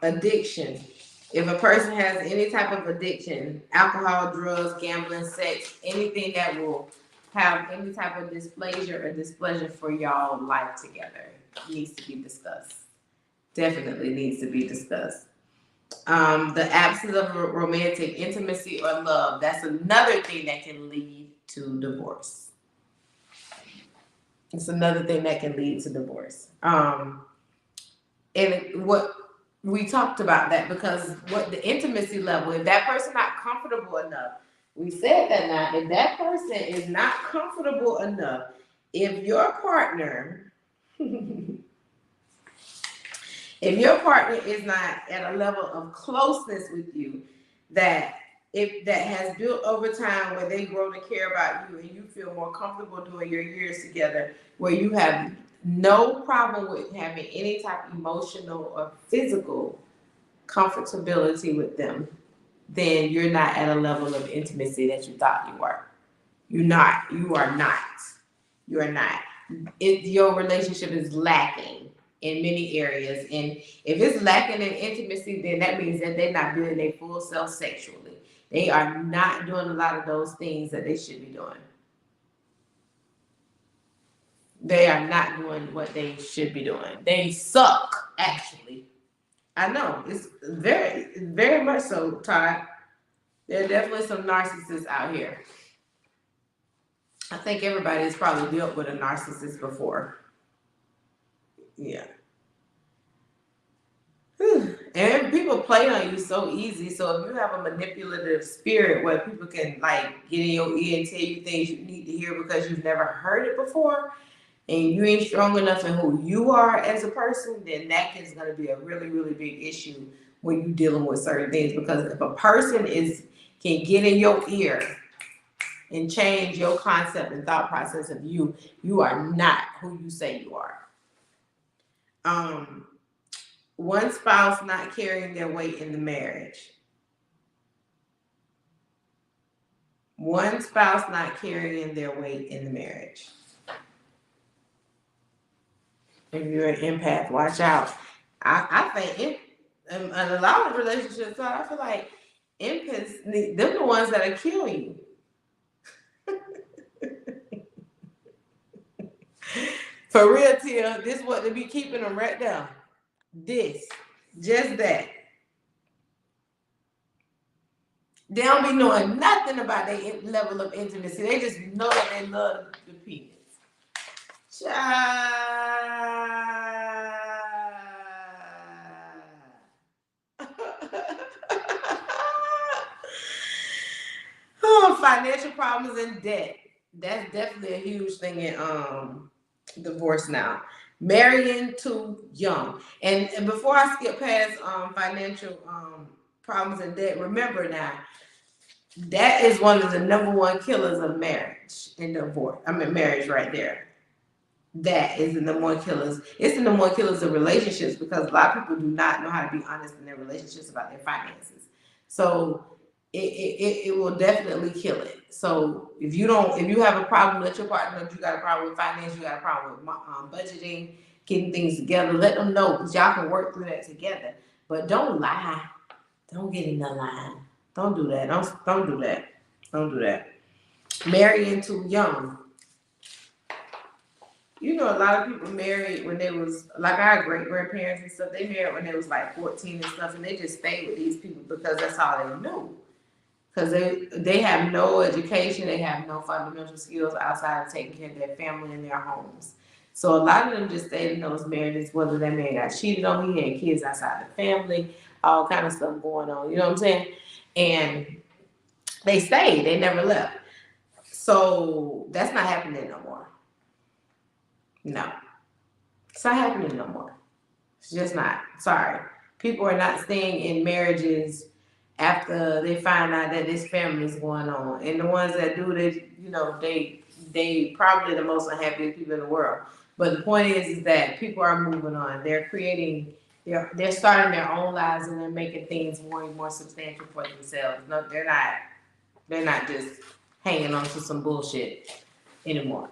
Addiction. If a person has any type of addiction, alcohol, drugs, gambling, sex, anything that will have any type of displeasure for y'all life together, needs to be discussed. Definitely needs to be discussed. The absence of romantic intimacy or love, that's another thing that can lead to divorce. It's another thing that can lead to divorce. And what we talked about that, because what the intimacy level, if that person not comfortable enough, we said that now, if that person is not comfortable enough, if your partner is not at a level of closeness with you that has built over time, where they grow to care about you and you feel more comfortable doing your years together, where you have no problem with having any type of emotional or physical comfortability with them, then you're not at a level of intimacy that you thought you were. You are not. Your relationship is lacking in many areas. And if it's lacking in intimacy, then that means that they're not being their full self sexually. They are not doing a lot of those things that they should be doing. They are not doing what they should be doing. They suck, actually. I know. It's very, very much so, Todd. There are definitely some narcissists out here. I think everybody's probably dealt with a narcissist before. Yeah. And people play on you so easy. So if you have a manipulative spirit where people can like get in your ear and tell you things you need to hear because you've never heard it before, and you ain't strong enough in who you are as a person, then that is going to be a really, really big issue when you're dealing with certain things. Because if a person can get in your ear and change your concept and thought process of you, you are not who you say you are. Um, One spouse not carrying their weight in the marriage. One spouse not carrying their weight in the marriage. If you're an empath, watch out. I think in a lot of relationships, I feel like empaths, them the ones that'll kill you. For real, Tia, this what they be keeping them right there. This, just that. They don't be knowing nothing about their level of intimacy. They just know that they love the penis. Oh, financial problems and debt. That's definitely a huge thing in divorce now. Marrying too young. And before I skip past financial problems and debt, remember now, that is one of the number one killers of marriage and divorce. I mean marriage right there. That is the number one killers. It's the number one killers of relationships because a lot of people do not know how to be honest in their relationships about their finances. So it will definitely kill it. So if you have a problem, let your partner know you got a problem with finance, you got a problem with budgeting, getting things together. Let them know because y'all can work through that together. But don't lie. Don't get in the line. Don't do that. Don't do that. Don't do that. Marrying too young. You know, a lot of people married when they was like our great grandparents and stuff. They married when they was like 14 and stuff, and they just stayed with these people because that's all they knew. Because they have no education, they have no fundamental skills outside of taking care of their family and their homes. So a lot of them just stayed in those marriages, whether that man got cheated on, he had kids outside the family, all kind of stuff going on. You know what I'm saying? And they stayed, they never left. So that's not happening no more. No. It's not happening no more. It's just not. Sorry. People are not staying in marriages after they find out that this family is going on. And the ones that do this, you know, they probably the most unhappiest people in the world. But the point is that people are moving on. They're creating, they're starting their own lives and they're making things more and more substantial for themselves. No, they're not. They're not just hanging on to some bullshit anymore.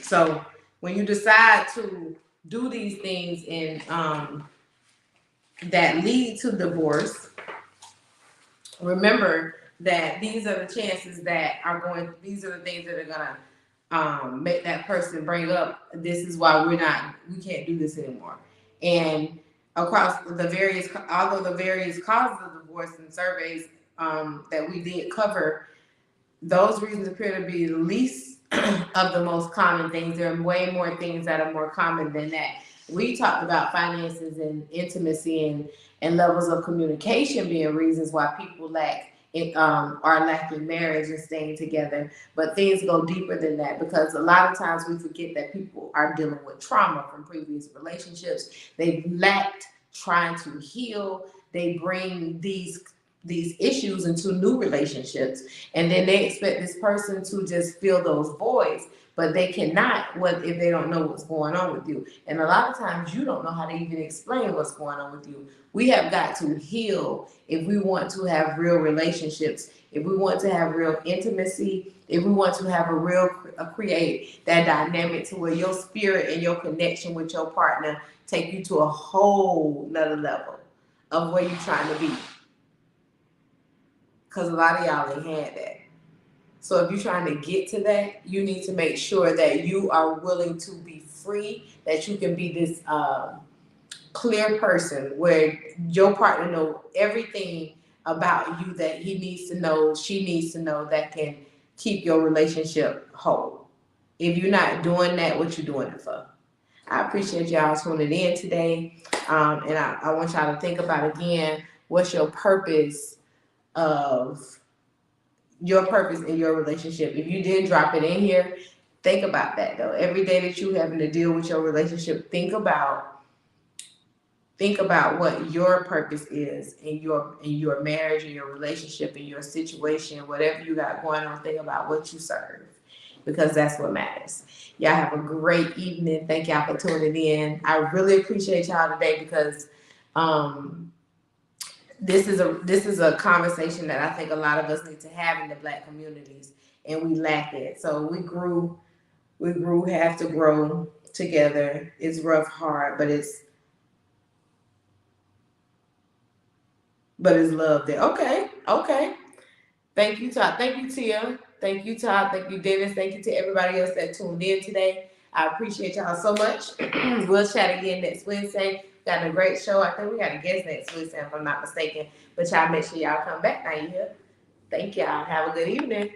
So when you decide to do these things and that lead to divorce, remember that these are the chances that are going. These are the things that are gonna make that person bring up. This is why we can't do this anymore. And across the various, although the various causes of divorce and surveys that we did cover, those reasons appear to be the least of the most common things. There are way more things that are more common than that. We talked about finances and intimacy and levels of communication being reasons why people are lacking marriage and staying together. But things go deeper than that because a lot of times we forget that people are dealing with trauma from previous relationships. They've lacked trying to heal. They bring these issues into new relationships, and then they expect this person to just fill those voids, but they cannot if they don't know what's going on with you. And a lot of times you don't know how to even explain what's going on with you. We have got to heal if we want to have real relationships, if we want to have real intimacy, if we want to have create that dynamic to where your spirit and your connection with your partner take you to a whole nother level of where you're trying to be. Because a lot of y'all ain't had that. So if you're trying to get to that, you need to make sure that you are willing to be free, that you can be this clear person where your partner knows everything about you that he needs to know, she needs to know, that can keep your relationship whole. If you're not doing that, what you doing it for? I appreciate y'all tuning in today. And I want y'all to think about again, what's your purpose in your relationship. If you did drop it in here, Think about that though. Every day that you having to deal with your relationship, think about what your purpose is in your marriage, in your relationship, in your situation, whatever you got going on. Think about what you serve, because that's what matters. Y'all have a great evening. Thank y'all for tuning in. I really appreciate y'all today because um, this is a conversation that I think a lot of us need to have in the Black communities, and we lack it. So we have to grow together. It's rough, hard, but it's love there. Okay, okay. Thank you, Todd. Thank you, Tia. Thank you, Todd. Thank you, Dennis. Thank you to everybody else that tuned in today. I appreciate y'all so much. We'll chat again next Wednesday. Got a great show. I think we got a guest next Wednesday, if I'm not mistaken. But y'all make sure y'all come back now. You hear? Thank y'all. Have a good evening.